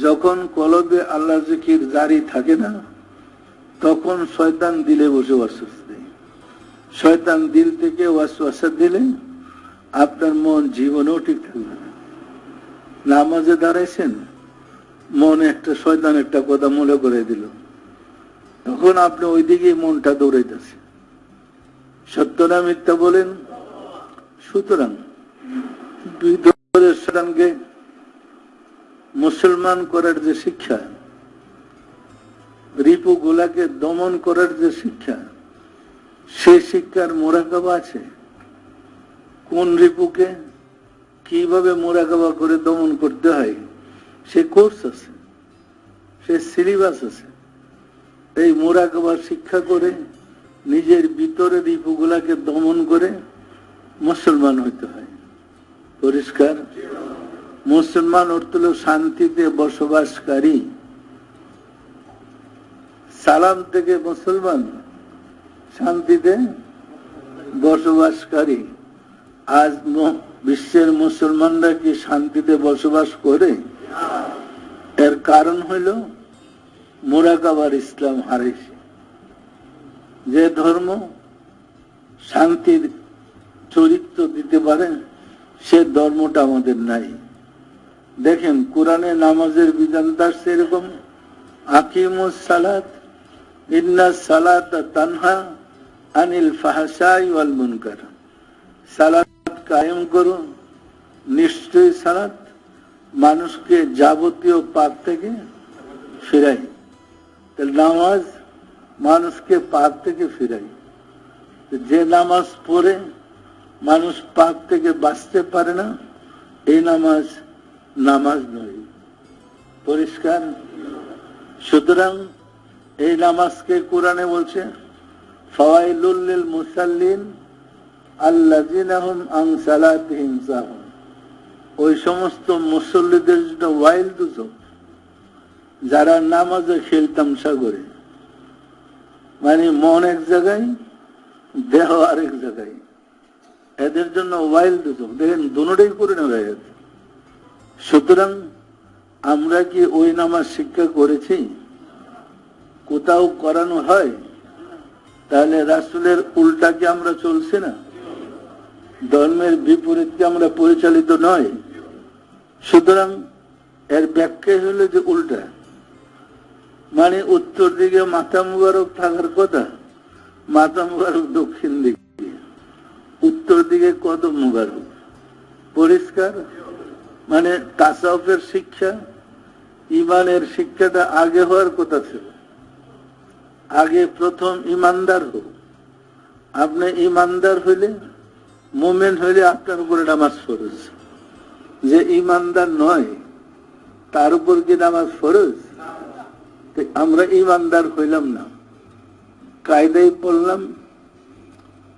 যখন কলবে আল্লাহর জিকির জারি থাকে না তখন শয়তান দিলে বসে ওয়াসওয়াসা দেয়। শয়তান দিল থেকে ওয়াসওয়াসা দিলে আপনার মন জীবনেও ঠিক থাকবে না। নামাজে দাঁড়াইছেন, মনে একটা শয়তান একটা কথা মনে করে দিল, তখন আপনি ওইদিকে মনটা দৌড়াইতেছে। সত্য না মিথ্যা বলেন? সুতরাং দুই দলের শয়তানকে মুসলমান করার যে শিক্ষা, রিপু গুলাকে দমন করার যে শিক্ষা, সেই শিক্ষার মুরাকাবা আছে। কোন রিপুকে কিভাবে মুরাকাবা করে দমন করতে হয় সে কোর্স আছে, সে সিলেবাস আছে। এই মুরাকাবা শিক্ষা করে নিজের ভিতরে রিপুগুলাকে দমন করে মুসলমান হইতে হয়। পরিষ্কার। মুসলমান অর্থ হল শান্তিতে বসবাসকারী। সালাম থেকে মুসলমান, শান্তিতে বসবাসকারী। আজ বিশ্বের মুসলমানরা কি শান্তিতে বসবাস করে? এর কারণ হইল মুরাকাবার ইসলাম হারাইছে। যে ধর্ম শান্তির চরিত্র দিতে পারে সে ধর্মটা আমাদের নাই। দেখেন কোরআনে নামাজের বিধানটা সেরকম, আকিমুস সালাত ইন্নাস সালাতা তানহা আনিল ফাহশাই ওয়াল মুনকার। সালাত কায়েম করো, নিশ্চয়ই সালাত মানুষকে যাবতীয় পাপ থেকে ফিরাই। নামাজ মানুষকে পাপ থেকে ফিরাই। যে নামাজ পড়ে মানুষ পাপ থেকে বাঁচতে পারে না, এই নামাজ নামাজ নয়। পরিষ্কার? সুতরাং এই নামাজকে কোরআনে বলছে ফাওয়াইলুল লিল মুসাল্লিন আল্লাযিনা হুম আন সালাতিহিম সাহুন। ওই সমস্ত মুসল্লিদের জন্য ওয়াইল দুজক, যারা নামাজে খেলতামশা করে, মানে মন এক জায়গায় দেহ আরেক জায়গায়, এদের জন্য ওয়াইল দুজক। দেখেন দুটোই করে নেওয়া গেছে। সুতরাং আমরা কি ওই নামাজ শিক্ষা করেছি? কোথাও করানো হয়? তাহলে রাসূলের উল্টা কি আমরা চলছি না? ধর্মের বিপরীত কি আমরা পরিচালিত নয়? সুতরাং এর ব্যাখ্যা হলো যে উল্টা, মানে উত্তর দিকে মাথা মুবারক থাকার কথা, মাথা মুবারক দক্ষিণ দিকে, উত্তর দিকে কদম মুবারক। পরিষ্কার? মানে তাসাউফের শিক্ষা, ইমানের শিক্ষাটা আগে হওয়ার কথা ছিল। আগে প্রথম ইমানদার হোক। আপনি ইমানদার হইলে, মুমিন হইলে আপনার উপরে নামাজ ফরজ। যে ইমানদার নয় তার উপর কি নামাজ ফরজ? আমরা ইমানদার হইলাম না, কায়দায় পড়লাম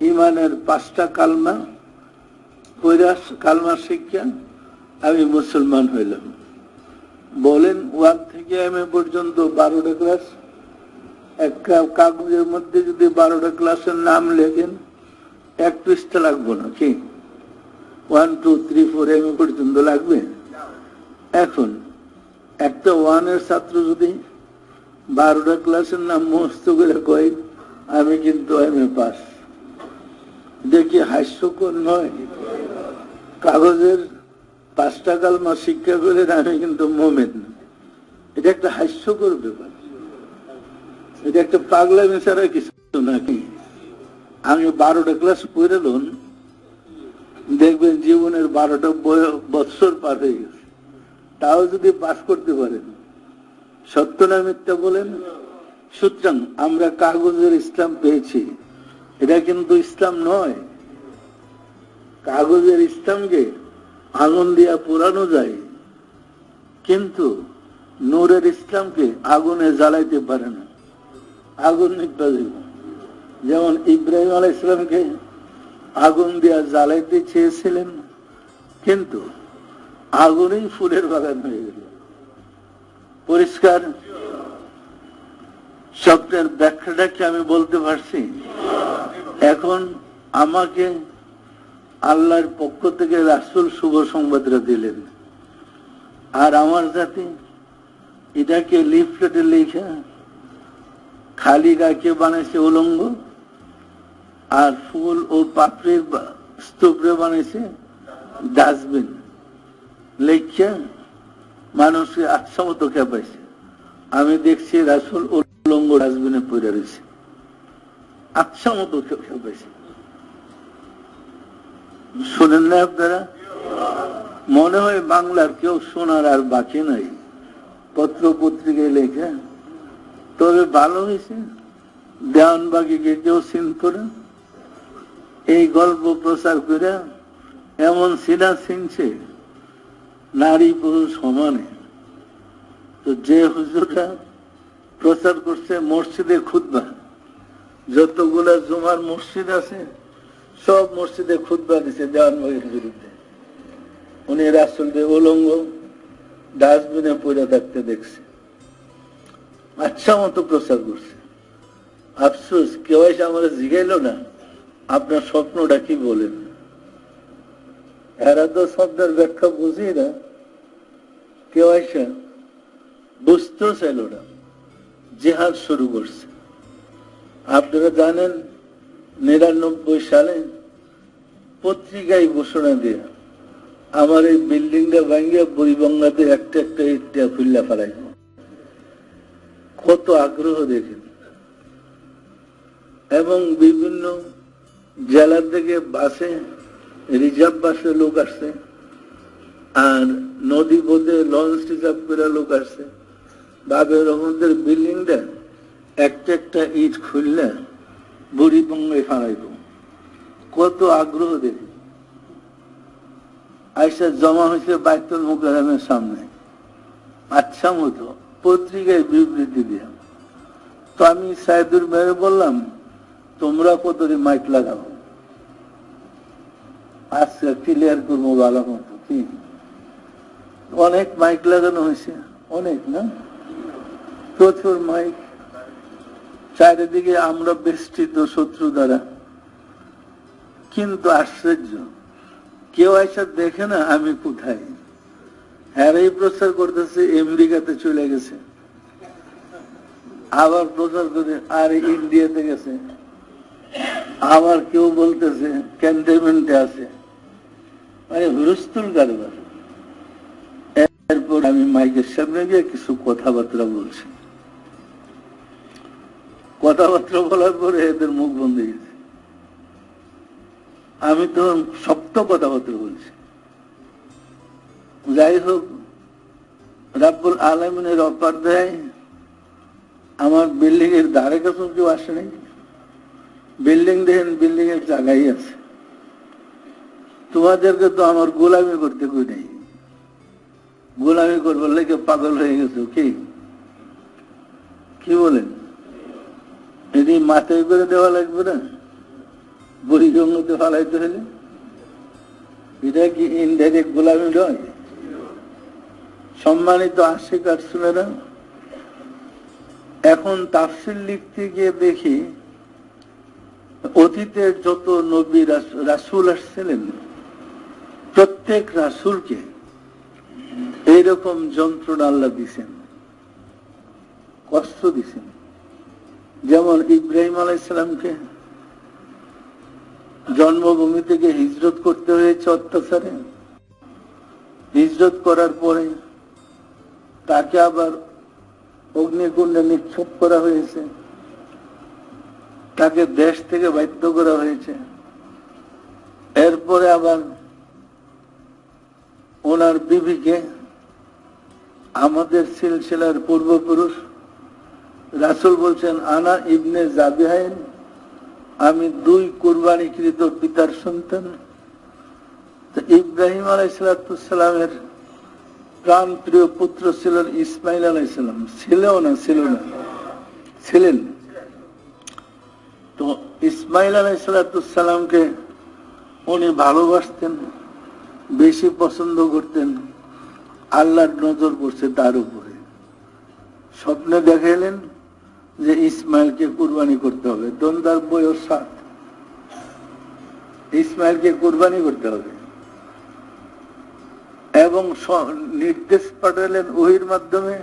ইমানের 5টা কালমা, কালমা শিক্ষা, আমি মুসলমান হইলাম। বলেন 1 থেকে M পর্যন্ত 12টা ক্লাস, একটা কাগজের মধ্যে যদি 12টা ক্লাসের নাম লেখেন 1 পৃষ্ঠা লাগবে না কি? 1, 2, 3, 4 M পর্যন্ত লাগবে। এখন একটা 1 এর ছাত্র যদি 12টা ক্লাসের নাম মুখস্থ করে কয় আমি কিন্তু M পাস, দেখি হাস্যকর নয়? কাগজের 5টা কালমা শিক্ষা করে আমি কিন্তু মুমিন, এটা একটা হাস্যকর ব্যাপার। এটা একটা পাগলামি ছাড়া কিছু নাকি? আমি 12টা ক্লাস পড়ে লোন, দেখবেন জীবনের 12টা বৎসর পার হয়ে গেছে, তাও যদি পাস করতে পারেন। সত্য না মিথ্যা বলেন? সুতরাং আমরা কাগজের ইসলাম পেয়েছি, এটা কিন্তু ইসলাম নয়। কাগজের ইসলামকে আগুন দিয়া পোড়ানো যায়, কিন্তু নূরের ইসলামকে আগুনে জ্বালাইতে পারে না, আগুন নিভা যাবে। যেমন ইব্রাহিম আলাইহিস সালামকে আগুন দিয়া জ্বালাইতে চেয়েছিলেন, কিন্তু আগুনেই ফুলের বাগান হয়ে গেল। পরিষ্কার? স্বপ্নের ব্যাখ্যাটা কি আমি বলতে পারছি? এখন আমাকে আল্লাহর পক্ষ থেকে রাসূল শুভ সংবাদটা দিলেন, আর আমার জাতি এটাকে লিফলেটে লেখা খালি গাকে বানাইছে উলঙ্গ, আর ফুল ও পাপড়ির স্তূপে বানাইছে ডাস্টবিন। লেখা মানুষকে আচ্ছা মতো খেপাইছে। আমি দেখছি রাসূল উলঙ্গ ডাস্টবিনে পড়ে রয়েছে, আচ্ছা মতো খেপাইছে। শোনেন না আপনারা? মনে হয় বাংলার কেউ শোনার আর বাকি নাই, পত্র পত্রিকায় লেখা। তবে ভালো হয়েছে দেওয়ানবাগিকে কেউ চিনত না, এই গল্প প্রচার করে এমন সিনা চিনছে নারী পুরুষ সমানে। তো যে হুজুরটা প্রচার করছে মসজিদে খুতবা, যতগুলা জুমার মসজিদ আছে সব মসজিদে খুতবা দিছে দেওয়ানবাগির বিরুদ্ধে। উনি রাসূলকে উলঙ্গ ডাস্টবিনে পড়ে থাকতে দেখছে, আচ্ছা মতো প্রচার করছে। আফসোস কেউ এসে আমরা জিগাইল না আপনার স্বপ্নটা কি বলেন। এরা তো শব্দের ব্যাখ্যা বুঝি না, কেউ এসে বুঝতেও চাইল না, জিহাদ শুরু করছে। আপনারা জানেন 99 সালে পত্রিকায় ঘোষণা দিয়ে আমার এই বিল্ডিংটা ভাঙ্গিয়া বুড়িগঙ্গাতে একটা একটা ইটটা খুল্লা ফেলাই। কত আগ্রহ দেখেন। এবং বিভিন্ন জেলার থেকে বাসে, রিজার্ভ বাসে লোক আসছে, আর নদী পথে লঞ্চ রিজার্ভ করে লোক আসছে। বাবের রহমতের বিল্ডিংটা একটা একটা ইট খুললে বুড়িগঙ্গায় ফেলাইব। কত আগ্রহ দেখি। আইসা জমা হয়েছে বাইতুল মুকাররমের সামনে, আচ্ছা মতো পত্রিকায় বিবৃতি দিয়া। তো আমি সাইদুর ভাইয়ের বললাম, তোমরা কতরি মাইক লাগাও, আজকে ক্লিয়ার করবো ভালো মতো। কি অনেক মাইক লাগানো হয়েছে, অনেক না, প্রচুর মাইক, চারিদিকে আমরা বেষ্টিত শত্রু দ্বারা। কিন্তু আশ্চর্য, কেউ এসে দেখে না আমি কোথায়। হ্যারাই প্রচার করতেছে আমেরিকাতে চলে গেছে, আবার প্রচার করে আর ইন্ডিয়াতে গেছে, আবার কেউ বলতেছে ক্যান্টনমেন্টে আছে, মানে হুলস্থুল কারবার। এরপর আমি মাইকের সামনে গিয়ে কিছু কথাবার্তা বলছি। কথাবার্তা বলার পরে এদের মুখ বন্ধ হয়ে গেছে। আমি তো শক্ত কথাবার্তা বলছি। যাই হোক, রাব্বুল আলামিনের অফার দেয়, আমার বিল্ডিং এর ধারে কাছে কেউ আসে নাই। বিল্ডিং দেখেন, বিল্ডিং এর জায়গায় আছে। তোমাদেরকে তো আমার গোলামি করতে কই নাই, গোলামি করবার লেগে পাগল হয়ে গেছে। কি বলেন? এটি মাথায় করে দেওয়া লাগবে না? বহিরঙ্গতে ফালাইতে হলে এটা কি ইনডাইরেক্ট গোলামি নয়? সম্মানিত আশিক আর শুনেরা, এখন তাফসীর লিখতে গিয়ে দেখি অতীতের যত নবী রাসূল আসছিলেন, প্রত্যেক রাসূলকে এইরকম যন্ত্রণা আল্লাহ দিছেন, কষ্ট দিছেন। যেমন ইব্রাহিম আলাইহিস সালামকে জন্মভূমি থেকে হিজরত করতে হয়েছে অত্যাচারে। হিজরত করার পরে তাকে আবার অগ্নিকুণ্ডে নিক্ষেপ করা হয়েছে, তাকে দেশ থেকে বাধ্য করা হয়েছে। এরপরে আবার ওনার বিবিকে, আমাদের সিলসিলার পূর্বপুরুষ রাসূল বলছেন, আনা ইবনে জাবিহাইন, আমি 2 কুরবানিকৃত পিতার সন্তান। তো ইব্রাহিম আলাইহিস সালামের প্রাণ প্রিয় পুত্র ছিলেন ইসমাইল আলাইহিস সালাম। ছিলেন। তো ইসমাইল আলাইহিস সালামকে উনি ভালোবাসতেন, বেশি পছন্দ করতেন। আল্লাহর নজর পড়ছে তার উপরে। স্বপ্নে দেখাইলেন যে ইসমাইলকে কুরবানি করতে হবে। দন্দার বয়স 7, ইসমাইলকে কুরবানি করতে হবে। এবং নির্দেশ পাঠালেন ওহির মাধ্যমে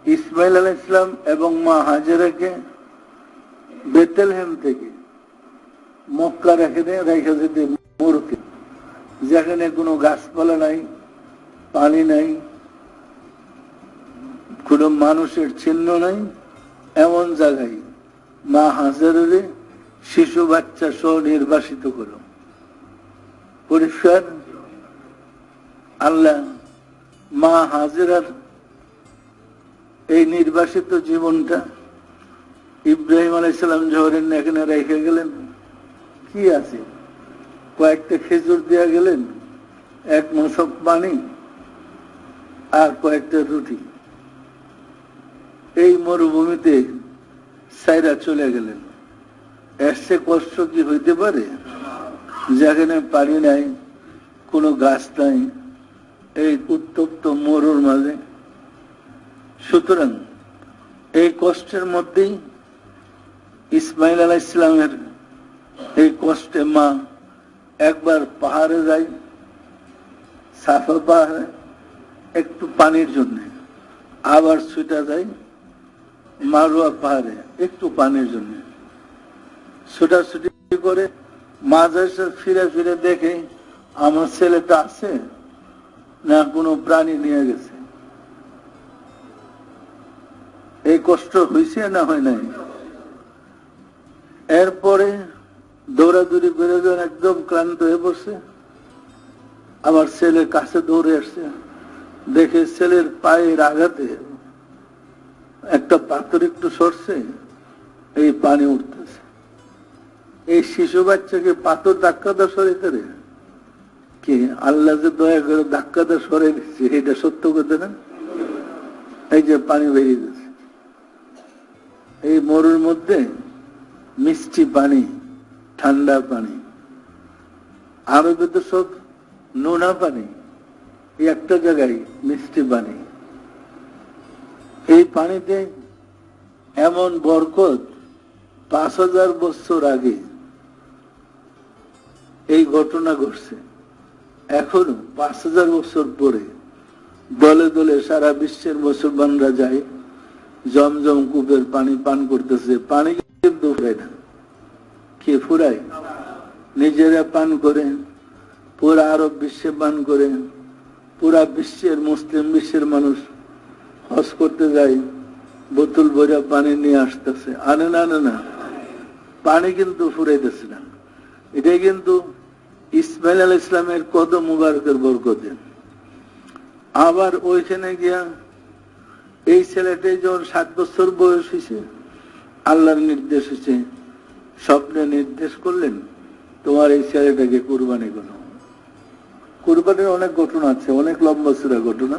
ইসমাইল আলাইহিস সালাম এবং মা হাজেরাকে বেতেলহেম থেকে মক্কা রেখে যেতে মরুতে, যেখানে কোনো গাছপালা নাই, পানি নাই, কোনো মানুষের চিহ্ন নাই, এমন জায়গায় মা হাজেরের শিশু বাচ্চা সহ নির্বাসিত করো। পরিষ্কার? আল্লাহ মা হাজেরার এই নির্বাসিত জীবনটা ইব্রাহিম আলাইহিস সালাম যখন এখানে রেখে গেলেন, কি আছে? কয়েকটা খেজুর দেয়া গেলেন, 1 মশক পানি আর কয়েকটা রুটি। এই মরুভূমিতে সাইরা চলে গেলেন। এসে কষ্ট কি হইতে পারে? যেখানে পানি নাই, কোনো গাছ নাই, এই উত্তপ্ত মরুর মাঝে। সুতরাং এই কষ্টের মধ্যেই ইসমাইল আলাইহিস সালামের এই কষ্টে মা একবার পাহাড়ে যায়, সাফা পাহাড়ে একটু পানির জন্য, আবার ছুটা যায় মারুয়া পাহাড়ে একটু পানির জন্য। ছুটাছুটি করে মাঝে ফিরে ফিরে দেখে আমার ছেলেটা আছে না কোনো প্রাণী নিয়ে গেছে। এই কষ্ট হয়েছে না হয় নাই? এরপরে দৌড়াদৌড়ি করে যখন একদম ক্লান্ত হয়ে পড়ছে, আমার ছেলের কাছে দৌড়ে আসছে, দেখে ছেলের পায়ের আঘাতে একটা পাথর একটু সরছে, এই পানি উঠতেছে। এই শিশু বাচ্চাকে পাথর ধাক্কা দেওয়া সরিতে রে কি আল্লাহ যে দয়া করে ধাক্কাটা সরে দিচ্ছে, এটা সত্য কথা না? এই যে পানি বেরিয়ে যাচ্ছে, এই মরুর মধ্যে মিষ্টি পানি, ঠান্ডা পানি, আরবে তো সব নোনা পানি, এই একটা জায়গায় মিষ্টি পানি। এই পানিতে এমন বরকত, 5000 বছর আগে এই ঘটনা ঘটছে। এখনো 5000 বছর পরে দলে দলে সারা বিশ্বের মুসলমানরা যায়, জমজম কূপের পানি পান করতেছে। পানি কিন্তু ফুরায় না। কে ফুরায়? নিজেরা পান করে, পুরা আরব বিশ্বে পান করে, পুরা বিশ্বের মুসলিম বিশ্বের মানুষ হজ করতে যায়, বোতল ভরা পানি নিয়ে আসতেছে। আনে না, পানি কিন্তু ফুরাইতেছে না। এটাই কিন্তু ইসমাইল আলাইহিস ইসলামের কদম মুবারকের বরকতে। আবার ওইখানে গিয়া এই ছেলেটাই যখন 7 বছর বয়স হয়েছে, আল্লাহর নির্দেশ হয়েছে, স্বপ্নে নির্দেশ করলেন তোমার এই ছেলেটাকে কুরবানি করো। কুরবানির অনেক ঘটনা আছে, অনেক লম্বা চূড়া ঘটনা।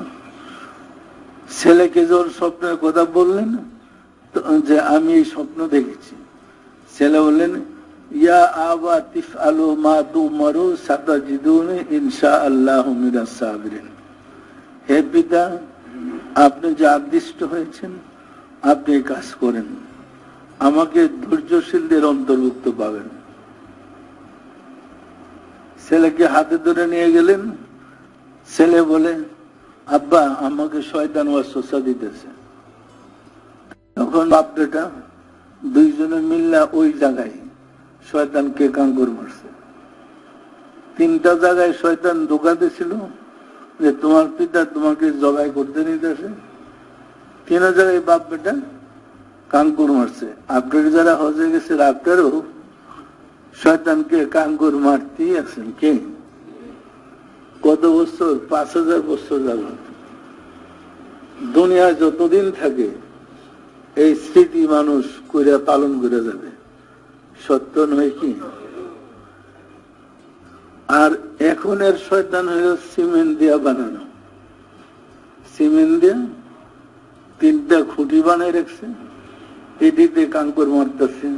ছেলেকে যখন স্বপ্নের কথা বললেন যে আমি এই স্বপ্ন দেখেছি, ছেলে বললেন ইয়া আবা তিফআলু মা তুমারু সাতাজিদুনি ইনশাআল্লাহু মিনাস সাবিরিন। হে পিতা, আপনি যে আদিষ্ট হয়েছেন আপনি কাজ করেন, আমাকে ধৈর্যশীলদের অন্তর্ভুক্ত পাবেন। ছেলেকে হাতে ধরে নিয়ে গেলেন। ছেলে বলে আব্বা আমাকে শয়তান ওয়াসওয়াসা দিতেছে। তখন বাপ বেটা দুইজনে মিল্লা ওই জায়গায় শয়তানকে কাঙ্গুর মারছে। 3টা জায়গায় শয়তান ধোঁকা দিয়েছিল যে তোমার পিতা তোমাকে জবাই করতে নিতেছে। 3 জায়গায় বাপ বেটা কাঙ্গুর মারছে। আপনার যারা হজে গেছে আপনারও শয়তানকে কাঙ্গুর মারতেই আছেন। কে? কত বছর? 5000 বছর যাবত। দুনিয়ায় যতদিন থাকে এই স্মৃতি মানুষ করে পালন করে যাবে। সত্য নয় কি? আর এখনের শয়তান হইল সিমেন্ট দিয়া বানানো। সিমেন্ট দিয়া 3টা খুঁটি বানাই রাখছে, এটিতে কাঙ্কুর মারতেছে।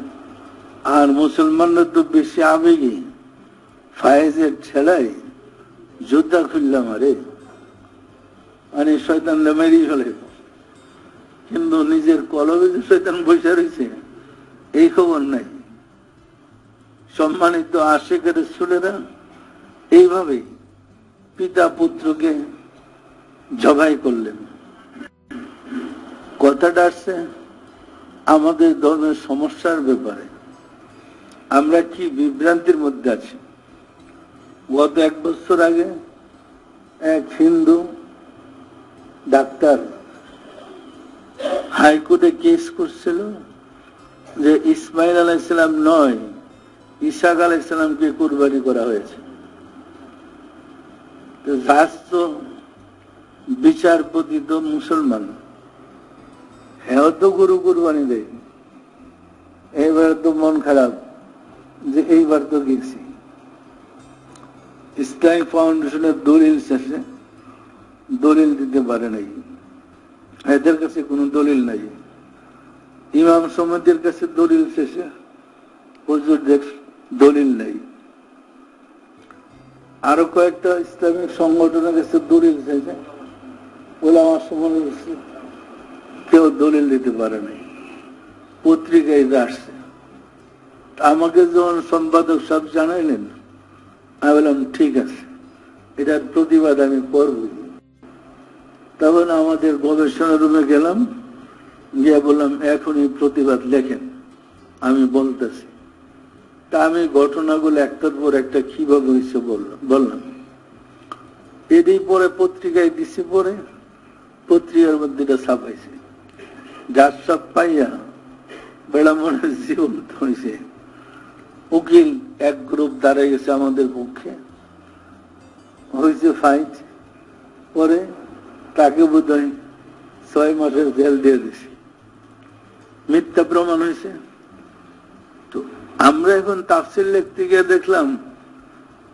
আর মুসলমানরা তো বেশি আবেগী, ফায়েজের ঠেলায় যোদ্ধা খুললাম আরে মানে শয়তানরা মেরেই ফেলে। কিন্তু নিজের কলবে যে শয়তান বসে রয়েছে এই খবর নাই। সম্মানিত আশিকের রাসূলেরা এইভাবেই পিতা পুত্রকে জবাই করলেন। কথাটা আসছে আমাদের ধর্মের সমস্যার ব্যাপারে। আমরা কি বিভ্রান্তির মধ্যে আছি। গত 1 বছর আগে এক হিন্দু ডাক্তার হাইকোর্টে কেস করছিল যে ইসমাইল আলাইহিস সালাম নয়, ঈসা আলাইহিস সালামকে কুরবানি করা হয়েছে। তো রাষ্ট্র বিচারপতি তো মুসলমান, হ্যাঁ তো গরু কুরবানি দেয়। এইবার তো মন খারাপ যে এইবার তো গেছি। ইসলামিক ফাউন্ডেশনের দলিল শেষে দলিল দিতে পারে নাই, এদের কাছে কোনো দলিল নাই। ইমাম সমিতির কাছে দলিল শেষে হুজুরদের দলিল নাই। আরো কয়েকটা ইসলামিক সংগঠনের কাছে দলিল শেষে ওলামা সমাজের কাছে কেউ দলিল দিতে পারে নাই। পত্রিকায় আসছে। আমাকে যখন সম্পাদক সব জানাইলেন আমি বললাম ঠিক আছে, এটার প্রতিবাদ আমি করবই। তখন আমাদের গবেষণা রুমে গেলাম, গিয়ে বললাম এখনই প্রতিবাদ লেখেন, আমি বলতেছি। তা আমি ঘটনাগুলো একটার পর একটা কিভাবে হয়েছে বললাম। এরই পরে পত্রিকায় দিছি, পরে পত্রিকার মধ্যে এটা ছাপাইছে। যার সব পাইয়া বেড়া মনে জীবন্ত হয়েছে। উকিল এক গ্রুপ দাঁড়াই গেছে আমাদের পক্ষে, হয়েছে ফাইট। পরে তাকে বোধহয় 6 মাসের জেল দিয়ে দিছে, মিথ্যা প্রমাণ হয়েছে। তো আমরা এখন তাফসীর লিখতে গিয়ে দেখলাম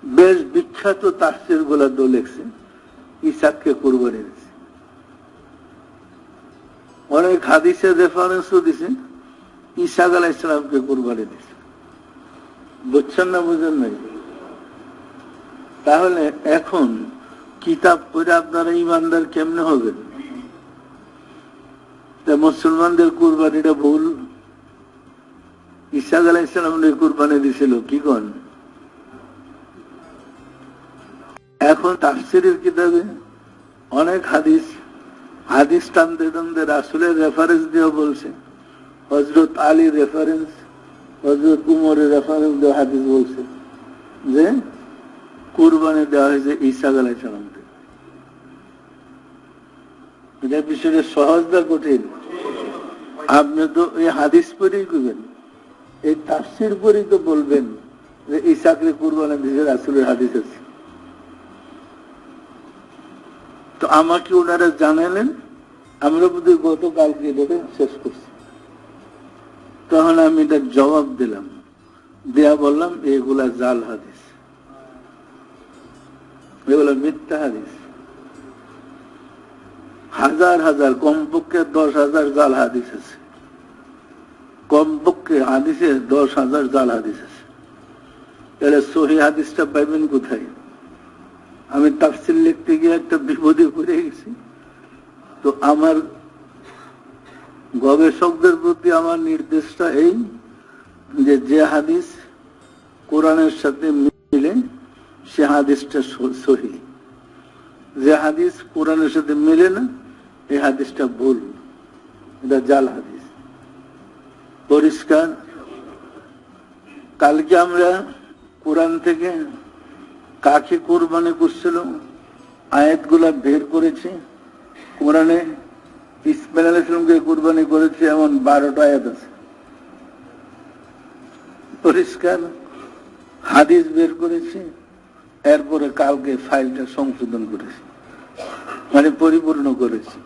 বেশ বিখ্যাত তাফসীর গুলা তো লেখছে ইসাককে কুরবানি দিছে। অনেক হাদিসের রেফারেন্সও দিছে ইসাক আলাইহিস সালামকে কুরবানি দিছে। বুঝছেন না বুঝেন নাই? তাহলে এখন কিতাব পড়ে আপনারা ইমানদার কেমনে হবেন? মুসলমানদের কুরবানিটা ভুল, ইসাক আলাইহিস সালামের কুরবানি দিছিল কি কোন? এখন তাফসীরের কিতাবে অনেক হাদিস টানতে টানতে রাসূলের রেফারেন্স দিয়ে বলছে, হযরত আলী রেফারেন্স, হযরত উমরের রেফারেন্স দিয়ে হাদিস বলছে যে কুরবানি দেওয়া হয়েছে ইসাক আলাইহিস সালামকে। এটা বিষয়টা সহজ না কঠিন? আপনি তো এই হাদিস পড়েই করবেন, এই তাফসীর পড়েই তো বলবেন যে ইসাককে কুরবানি দিয়েছে, রাসূলের হাদিস আছে। তো আমাকে ওনারা জানালেন, আমরা বোধহয় গতকালকে এটাকে শেষ করছি। তখন আমি এটা জবাব দিলাম, দেয়া বললাম এগুলা জাল হাদিস, এগুলা মিথ্যা হাদিস। হাজার হাজার, কমপক্ষে 10,000 জাল হাদিস আছে, কমপক্ষে হাদিসে 10,000 জাল হাদিস আছে। তাহলে সহিহ হাদিসটা পাইবেন কোথায়? আমি তাফসীর লিখতে গিয়ে একটা বিপদে পড়ে গেছি। তো আমার গবেষকদের প্রতি আমার নির্দেশটা এই যে, যে হাদিস কোরআনের সাথে মিলে সে হাদিসটা সহিহ, যে হাদিস কোরআনের সাথে মিলে না এই হাদিসটা ভুল, এটা জাল হাদিস। পরিষ্কার? কালকে আমরা কোরআন থেকে কাকে কুরবানি করছিল আয়াতগুলা বের করেছি। কোরআনে ইসমাঈল আলাইহিস সালামকে কুরবানি করেছে এমন 12টা আয়াত আছে। পরিষ্কার? হাদিস বের করেছি, এরপরে কালকে ফাইলটা সংশোধন করেছি, মানে পরিপূর্ণ করেছি।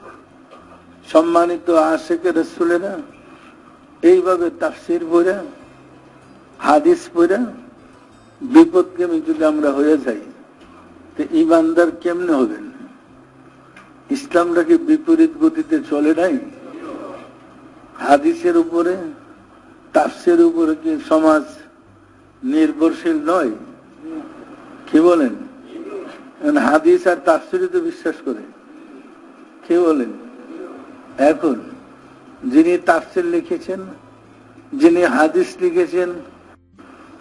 সম্মানিত আশিকে রাসূলেরা এইভাবে তাফসীর পড়া, হাদিস পড়া বিপদগামী যদি আমরা হয়ে যাই, তো ইমানদার কেমনে হবেন? ইসলামটা কি বিপরীত গতিতে চলে নাই? হাদিসের উপরে, তাফসীরের উপরে কি সমাজ নির্ভরশীল নয়? কি বলেন? হাদিস আর তাফসীরে তো বিশ্বাস করে, কি বলেন? এখন যিনি তাফসীর লিখেছেন, যিনি হাদিস লিখেছেন,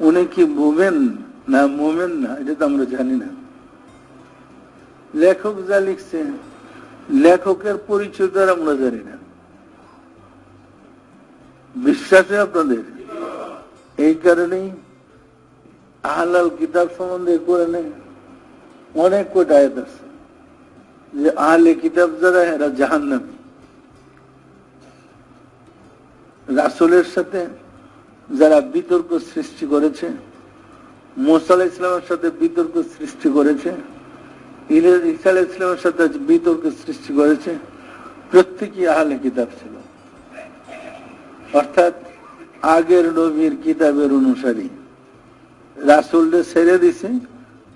উনি কি মুমিন না মুমিন না এটা তো আমরা জানি না। লেখক যা লিখছে, লেখকের পরিচয় তো আমরা জানি না। বিশ্বাসে আপনাদের? এই কারণেই আহলাল কিতাব সম্বন্ধে কোরআনে অনেক কয়টা আয়াত আছে যে আহলে কিতাব যারা এরা জাহান্নামী। রাসূলের সাথে যারা বিতর্ক সৃষ্টি করেছে, মুসা আলাইহিস সালামের সাথে বিতর্ক সৃষ্টি করেছে, ঈসা আলাইহিস সালামের সাথে বিতর্ক সৃষ্টি করেছে, প্রত্যেকই আহলে কিতাব ছিল, অর্থাৎ আগের নবীর কিতাবের অনুসারী। রাসূলকে ছেড়ে দিছে,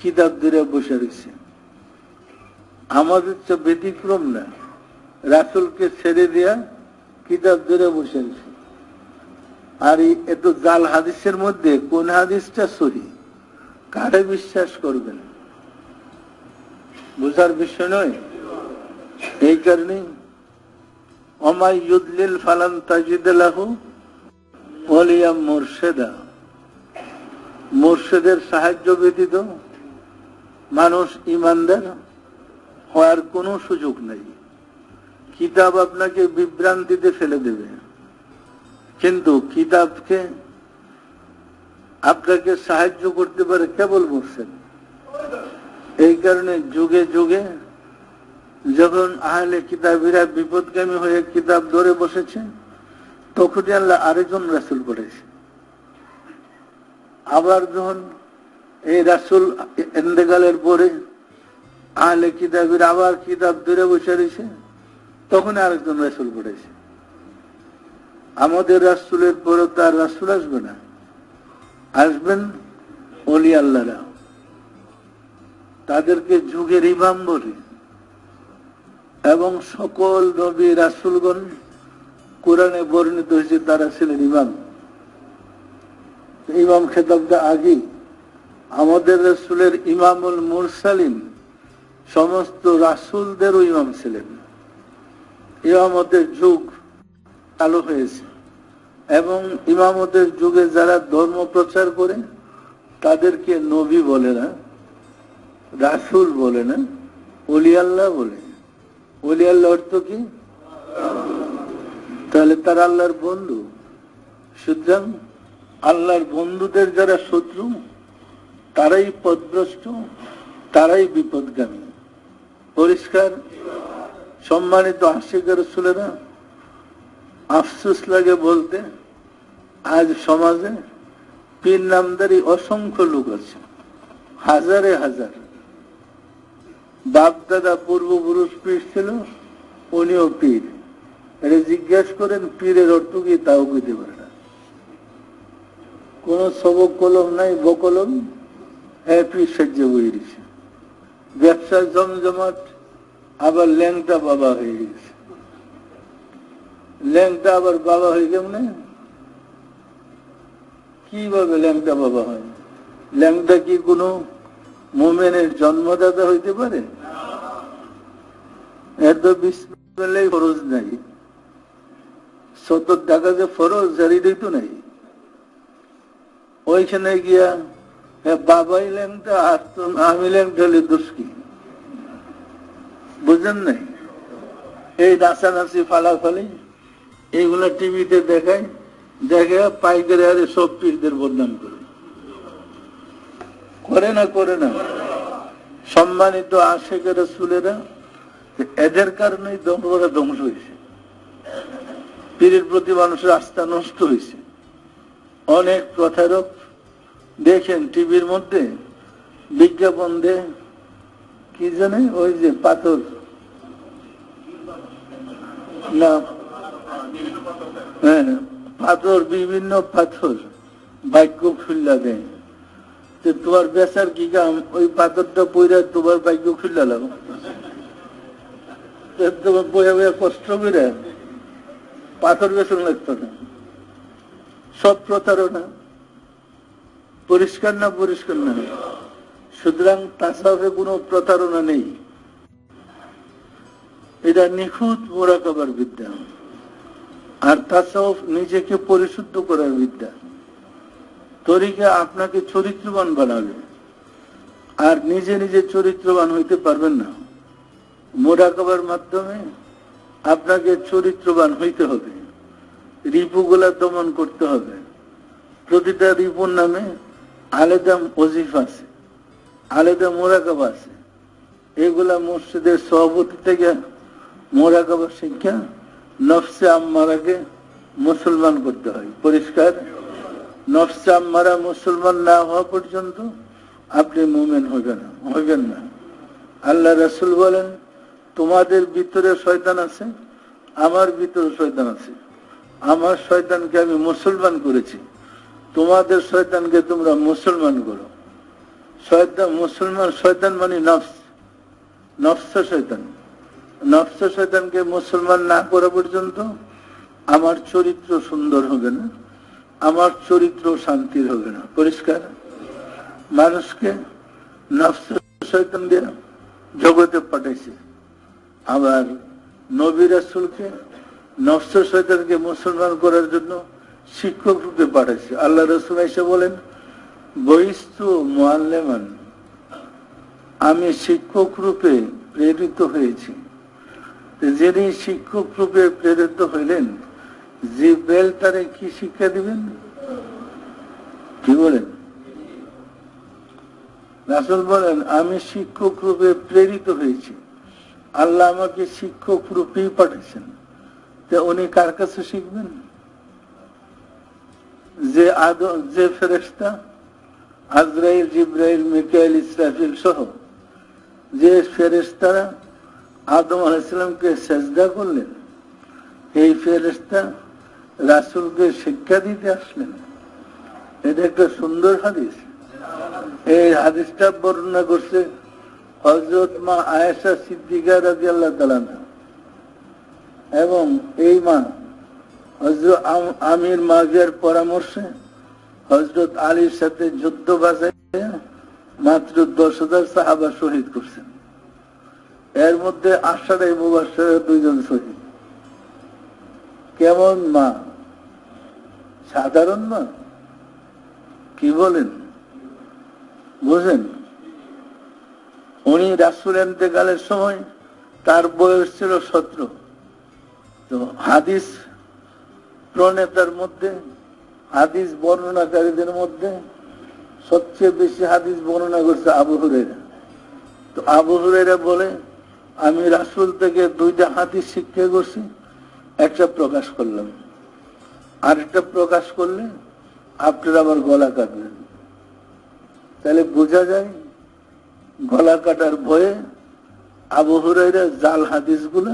কিতাব ধরে বসে রয়েছে। আমাদের তো ব্যতিক্রম না, রাসূলকে ছেড়ে দেয়া কিতাব ধরে বসে রয়েছে। আর এত জাল হাদিসের মধ্যে কোন হাদিসটা সহিহ, কারে বিশ্বাস করবেন? বুঝার বিষয় নয়। এই কারণে ওমাই ইউদলিল ফালান তাজিদ লাহু ওয়ালিয়া মুরশিদা, মুরশিদের সাহায্য ব্যতীত মানুষ ইমানদার হওয়ার কোনো সুযোগ নেই। কিতাব আপনাকে বিভ্রান্তিতে ফেলে দেবে, কিন্তু কিতাবকে আপনাকে সাহায্য করতে পারে কেবল মুরশিদ। এই কারণে যুগে যুগে যখন আহলে কিতাবীরা বিপদগামী হয়ে কিতাব ধরে বসেছে, তখনই আল্লাহ আরেকজন রাসূল পাঠাইছে। আবার যখন এই রাসূল ইন্তেকালের পরে আহলে কিতাবীরা আবার কিতাব ধরে বসে রয়েছে, তখন আরেকজন রাসূল পাঠাইছে। আমাদের রাসূলের পরে তার রাসূল আসবে না, আসবেন ওলি আল্লাহরা। তাদেরকে যুগের ইমাম বলে, এবং সকল নবী রাসূলগণ কোরআনে বর্ণিত হয়েছে তারা ছিলেন ইমাম। ইমাম খেতাবটা আগে আমাদের রাসূলের ইমামুল মুরসালিন, সমস্ত রাসূলদেরও ইমাম ছিলেন। ইমামতের যুগ চালু হয়েছে এবং ইমামতের যুগে যারা ধর্ম প্রচার করে তাদেরকে নবী বলে না, রাসূল বলে না, ওলি আল্লাহ বলে। ওলি আল্লাহ অর্থ কি? তাহলে তারা আল্লাহর বন্ধু। সুতরাং আল্লাহর বন্ধুদের যারা শত্রু তারাই পথভ্রষ্ট, তারাই বিপদগামী। পরিষ্কার? সম্মানিত আশিকের রাসূলেরা, আফসোস লাগে বলতে, আজ সমাজে পীর নামদারি অসংখ্য লোক আছে, হাজারে হাজার। বাপ দাদা পূর্বপুরুষ পীর ছিল, উনিও পীর। এটা জিজ্ঞেস করেন পীরের অর্থ কি, তাও কইতে পারে না। কোন সবক কলম নাই, বকলম পীর সাজ্জে বই দিছে। ব্যবসায় জমজমাট, আবার ল্যাংটা বাবা হয়ে গেছে। ল্যাংটা আবার বাবা হয়ে কেমনে? কিভাবে ল্যাংটা বাবা হয়? ল্যাংটা কি কোনো মুমিনের জন্মদাতা হইতে পারে? এত বিসমিল্লাহ ফরজ নাই, 70 টাকা যে ফরজ জারিটাই তো নাই। ওইখানে গিয়া বাবাই ল্যাংটা আর আমি ল্যাংটা হলে দোষ কি? বুঝলেন নাই? এই নাচানাচি ফালাফালি এইগুলা টিভিতে দেখায়, দেখে পাইকারি আরে সব পীরদের বদনাম করে। করে না? করে না? সম্মানিত আশিকের রাসূলেরা, এদের কারণেই ওরা ধ্বংস হয়েছে। পীরের প্রতি মানুষের আস্থা নষ্ট হয়েছে। অনেক প্রতারক দেখেন টিভির মধ্যে বিজ্ঞাপন দেয়, কি জানে ওই যে পাথর না, হ্যাঁ পাথর, বিভিন্ন পাথর বাক্য খুল্লা দেয়। তোমার বেচার কি কাম? ওই পাথরটা পইরা তোমার ভাগ্য খুললা লাগো, তোমার বইয়া বইয়া কষ্ট করে পাথর বেচন লাগতো না। সব প্রতারণা। পরিষ্কার না? পরিষ্কার না? সুতরাং তাসাউফে কোনো প্রতারণা নেই। এটা নিখুঁত মুরাকাবার বিদ্যা। আর তাসাউফ নিজেকে পরিশুদ্ধ করার বিদ্যা। তরিকা আপনাকে চরিত্রবান বানাবে, আর নিজে নিজে চরিত্রবান হইতে পারবেন না। মুরাকাবার মাধ্যমে আপনাকে চরিত্রবান হইতে হবে, রিপুগুলা দমন করতে হবে। প্রতিটা রিপুর নামে আলাদা ওজিফা আছে, আলাদা মুরাকাবা আছে। এগুলা মসজিদের সভাপতি থেকে মুরাকাবা শিক্ষা নফসে আম্মারাকে মুসলমান করতে হয়। পরিষ্কার? নফসে আম্মারা মুসলমান না হওয়া পর্যন্ত আপনি মুমিন হইবেন না। আল্লাহ রাসূল বলেন, তোমাদের ভিতরে শয়তান আছে, আমার ভিতরে শয়তান আছে। আমার শয়তানকে আমি মুসলমান করেছি, তোমাদের শয়তানকে তোমরা মুসলমান করো। শয়তান মুসলমান, শয়তান মানে নফস, নফস শয়তান। নফস শয়তানকে মুসলমান না করা পর্যন্ত আমার চরিত্র সুন্দর হবে না, আমার চরিত্র শান্তির হবে না। পরিষ্কার? মানুষকে নফস শয়তান দিয়ে জগতে পাঠাইছে, আবার নবী রাসূলকে নফস শয়তানকে মুসলমান করার জন্য শিক্ষক রূপে পাঠাইছে। আল্লাহ রাসূল এসে বলেন, বইস্তু মুআল্লিমান, আমি শিক্ষক রূপে প্রেরিত হয়েছি। যিনি শিক্ষক রূপে প্রেরিত হইলেন, জিব্রাইল তারে কি শিক্ষা দিবেন? কি বলেন? রাসূল বলেন, আমি শিক্ষক রূপে প্রেরিত হয়েছি, আল্লাহ আমাকে শিক্ষক রূপেই পাঠিয়েছেন। তো উনি কার কাছে শিখবেন? যে ফেরেশতা আজরাইল, জিবরাইল, মিকাইল, ইসরাফিল সহ যে ফেরেশতারা আদম আলাইহিস সালামকে সেজদা করলেন, এই ফেরেশতা রাসূলকে শিক্ষা দিতে আসলেন। এটা একটা সুন্দর হাদিস। এই হাদিসটা বর্ণনা করছে হযরত মা আয়েশা সিদ্দিকা রাদিয়াল্লাহু তাআলা এবং এই মা হযরত আমির মাবিয়ার পরামর্শে হযরত আলীর সাথে যুদ্ধ বাঁচাইয়া মাত্র 10,000 সাহাবা শহীদ করছেন। এর মধ্যে আশারে মুবাশশারা 2 জন শহীদ। কেমন মা? সাধারণ মা? কি বলেন? বুঝেন? উনি রাসূল ইন্তেকালের সময় তার বয়স ছিল 17। তো হাদিস প্রণেতার মধ্যে, হাদিস বর্ণনাকারীদের মধ্যে সবচেয়ে বেশি হাদিস বর্ণনা করছে আবু হুরায়রা। তো আবু হুরায়রা বলে, আমি রাসূল থেকে 2টা হাদিস শিক্ষা করছি, একটা প্রকাশ করলাম, আরেকটা প্রকাশ করলে আপনারা আমার গলা কাটবেন। তাহলে বোঝা যায় গলা কাটার ভয়ে আবু হুরায়রা জাল হাদিসগুলো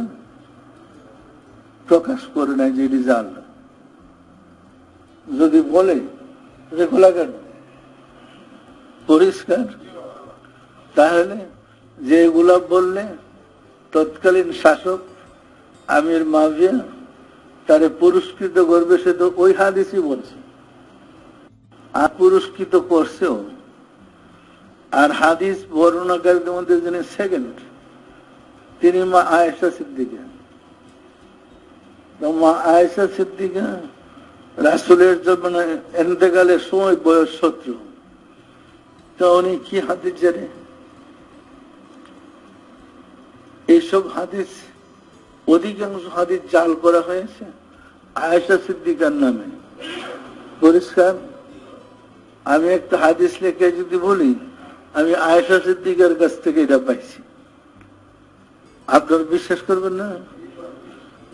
প্রকাশ করে নাই, যে এটি জাল। যদি বলে যে গলা কাটবে পরিষ্কার, তাহলে যেগুলা বললে তৎকালীন শাসক আমির মাবিয়া তারে পুরস্কৃত করবে, সে তো ওই হাদিসই বলছে, আর পুরস্কৃত করছেও। আর হাদিস বর্ণনাকারীদের মধ্যে যিনি সেকেন্ড, তিনি মা আয়েশা সিদ্দিকা। মা আয়েশা সিদ্দিকা রাসূলের জমানে ইন্তেকালের সময় বয়স 17। তো উনি কি হাদিস জানে? এইসব হাদিস, অধিকাংশ হাদিস জাল করা হয়েছে আয়েশা সিদ্দিকার নামে। পরিষ্কার। আমি একটা হাদিস লেখে যদি বলি আমি আয়েশা সিদ্দিকার কাছ থেকে এটা পাইছি, আপনারা বিশ্বাস করবেন না?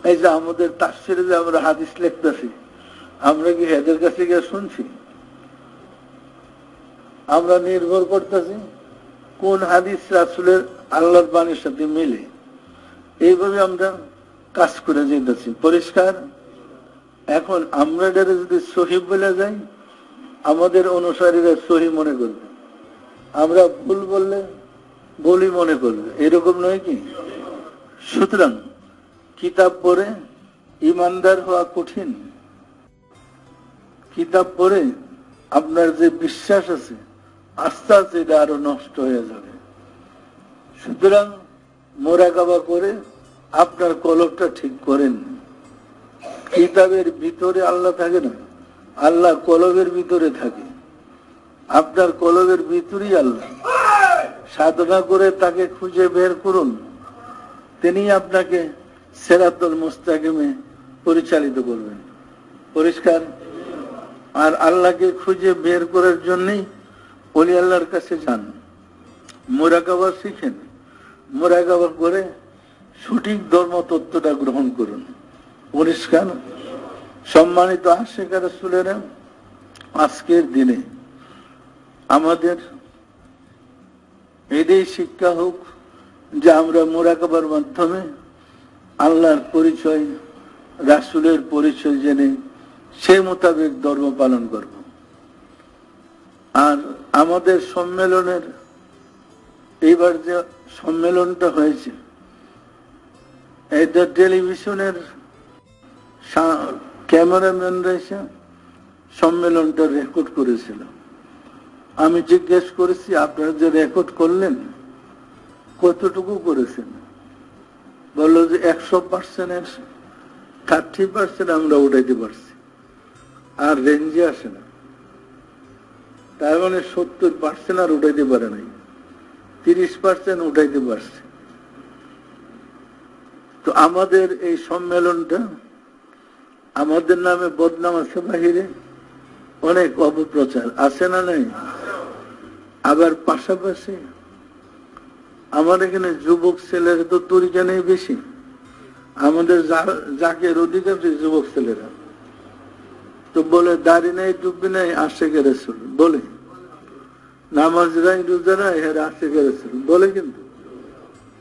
এই যে আমাদের তাফসীরে যে আমরা হাদিস লিখতেছি, আমরা কি এদের কাছে গিয়ে শুনছি? আমরা নির্ভর করতেছি কোন হাদিস রাসূলের আল্লাহর বাণীর সাথে মিলে, এইভাবে আমরা কাজ করে যেতেছি। পরিষ্কার। এখন আমরা এটারে যদি সহিহ বলে যাই, আমাদের অনুসারীরা সহিহ মনে করবে, আমরা ভুল বললে ভুলই মনে করবে, এরকম নয় কি? সুতরাং কিতাব পড়ে ইমানদার হওয়া কঠিন। কিতাব পড়ে আপনার যে বিশ্বাস আছে, আস্তে আস্তে এটা আরো নষ্ট হয়ে যাবে। সুতরাং মুরাকাবা করে আপনার কলবটা ঠিক করেন। কিতাবের ভিতরে আল্লাহ থাকে না, আল্লাহ কলবের ভিতরে থাকে। আপনার কলবের ভিতরেই আল্লাহ। সাধনা করে তাকে খুঁজে বের করুন, তিনি আপনাকে সিরাতুল মুস্তাকিমে পরিচালিত করবেন। পরিষ্কার। আর আল্লাহকে খুঁজে বের করার জন্যই ওলি আল্লাহর কাছে যান, মুরাকাবা শিখেন, মুরাকাবা করে সঠিক ধর্ম তত্ত্বটা গ্রহণ করুন। পরিষ্কার। সম্মানিত আশিকা রাসূলেরা, আজকের দিনে আমাদের এটাই শিক্ষা হোক যে আমরা মুরাকাবার মাধ্যমে আল্লাহর পরিচয়, রাসূলের পরিচয় জেনে সেই মোতাবেক ধর্ম পালন করব। আর আমাদের সম্মেলনের এইবার যে সম্মেলনটা হয়েছে, এটা টেলিভিশনের ক্যামেরাম্যান রয়েছে, সম্মেলনটা রেকর্ড করেছিল। আমি জিজ্ঞেস করেছি, আপনারা যে রেকর্ড করলেন কতটুকু করেছেন? বললো যে 100%-এর 30% আমরা উঠাইতে পারছি, আর রেঞ্জে আসে না। তার মানে 70% আর উঠাইতে পারে নাই, 30% উঠাইতে পারছে। তো আমাদের এই সম্মেলনটা, আমাদের নামে বদনাম আছে বাহিরে, অনেক অপপ্রচার আছে না নাই? আবার পাশাপাশি আমার এখানে যুবক ছেলেরা তো তরিকা নেই বেশি, আমাদের জাকের অধিকাংশ যুবক ছেলেরা। তো বলে দাড়ি নাই, টুপি নাই, আশিকে রাসূল বলে, নামাজ নাই, রোজা নাই, এর আশিকে রাসূল বলে, কিন্তু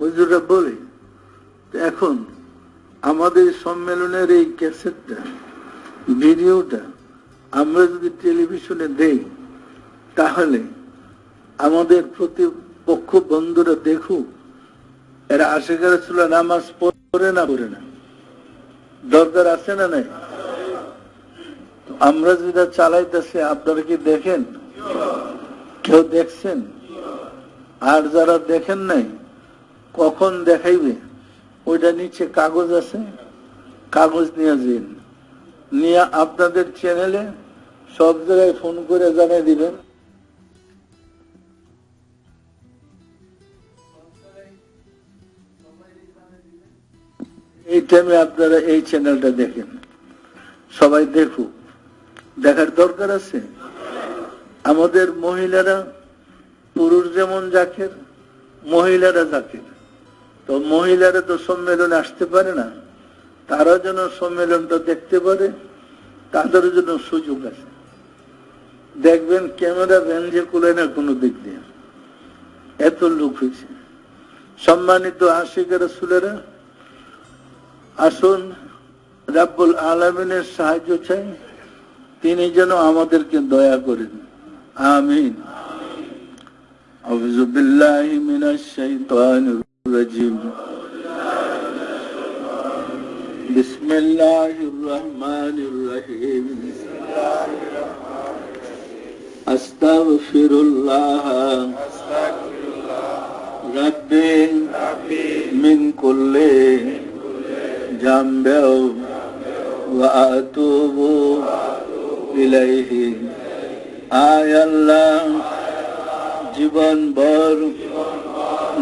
হুজুররা বলে। তো এখন আমাদের সম্মেলনের এই ক্যাসেটটা, ভিডিওটা আমরা যদি টেলিভিশনে দেই, তাহলে আমাদের প্রতি পক্ষ বন্ধুরা দেখুক এরা আশিকের রাসূল নামাজ পড়ে না পড়ে না, দরকার আছে না নাই? আমরা যেটা চালাইতেছি আপনারা কি দেখেন? কেউ দেখছেন? আর যারা দেখেন নাই কখন দেখাইবে, ওইটা নিচে কাগজ আছে, কাগজ নিয়ে যান, নিয়ে আপনাদের চ্যানেলে সব জায়গায় ফোন করে জানিয়ে দিবেন। এই টাইমে আপনারা এই চ্যানেলটা দেখেন, সবাই দেখুক, দেখার দরকার আছে। আমাদের মহিলারা, পুরুষ যেমন জাকের, মহিলারা জাকের, তো মহিলারা তো সম্মেলনে আসতে পারে না, তারা যেন সম্মেলনটা দেখতে পারে, তাদের জন্য সুযোগ আছে। দেখবেন ক্যামেরা ভ্যানজে কুলে না কোনো দিক দিয়ে, এত লোক হয়েছে। সম্মানিত আশিকের রাসূলেরা, আসুন রাব্বুল আলামিনের সাহায্য চাই, তিনি যেন আমাদেরকে দয়া করেন। আমিন। আউযু বিল্লাহি মিনাশ শাইতানির রাজিম। বিসমিল্লাহির রহমানির রহিম। আস্তাগফিরুল্লাহ রাব্বি মিন কুল্লি জামবিন ওয়া আতুবু ইলাইহি। আয় আল্লাহ, জীবন ভর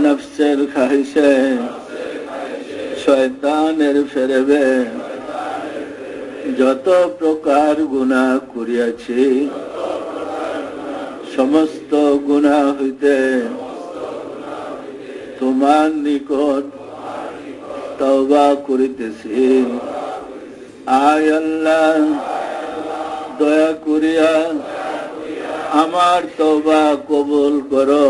নফসের খাহিশে, শয়তানের ফেরবে যত প্রকার গুনাহ করিয়াছি, সমস্ত গুনাহ হইতে তোমার নিকট তওবা করিতেছি। আয় আল্লাহ, দয়া করিয়া আমার তওবা কবুল করো,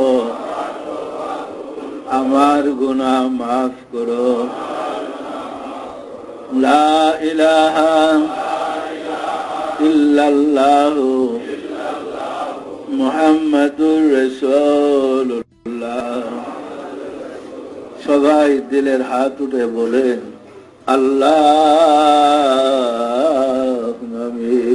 আমার গুনাহ মাফ করো। লা ইলাহা ইল্লাল্লাহু মুহাম্মাদুর রাসূলুল্লাহ। সবাই দিলের হাত উঠে বলেন আল্লাহ আমিন।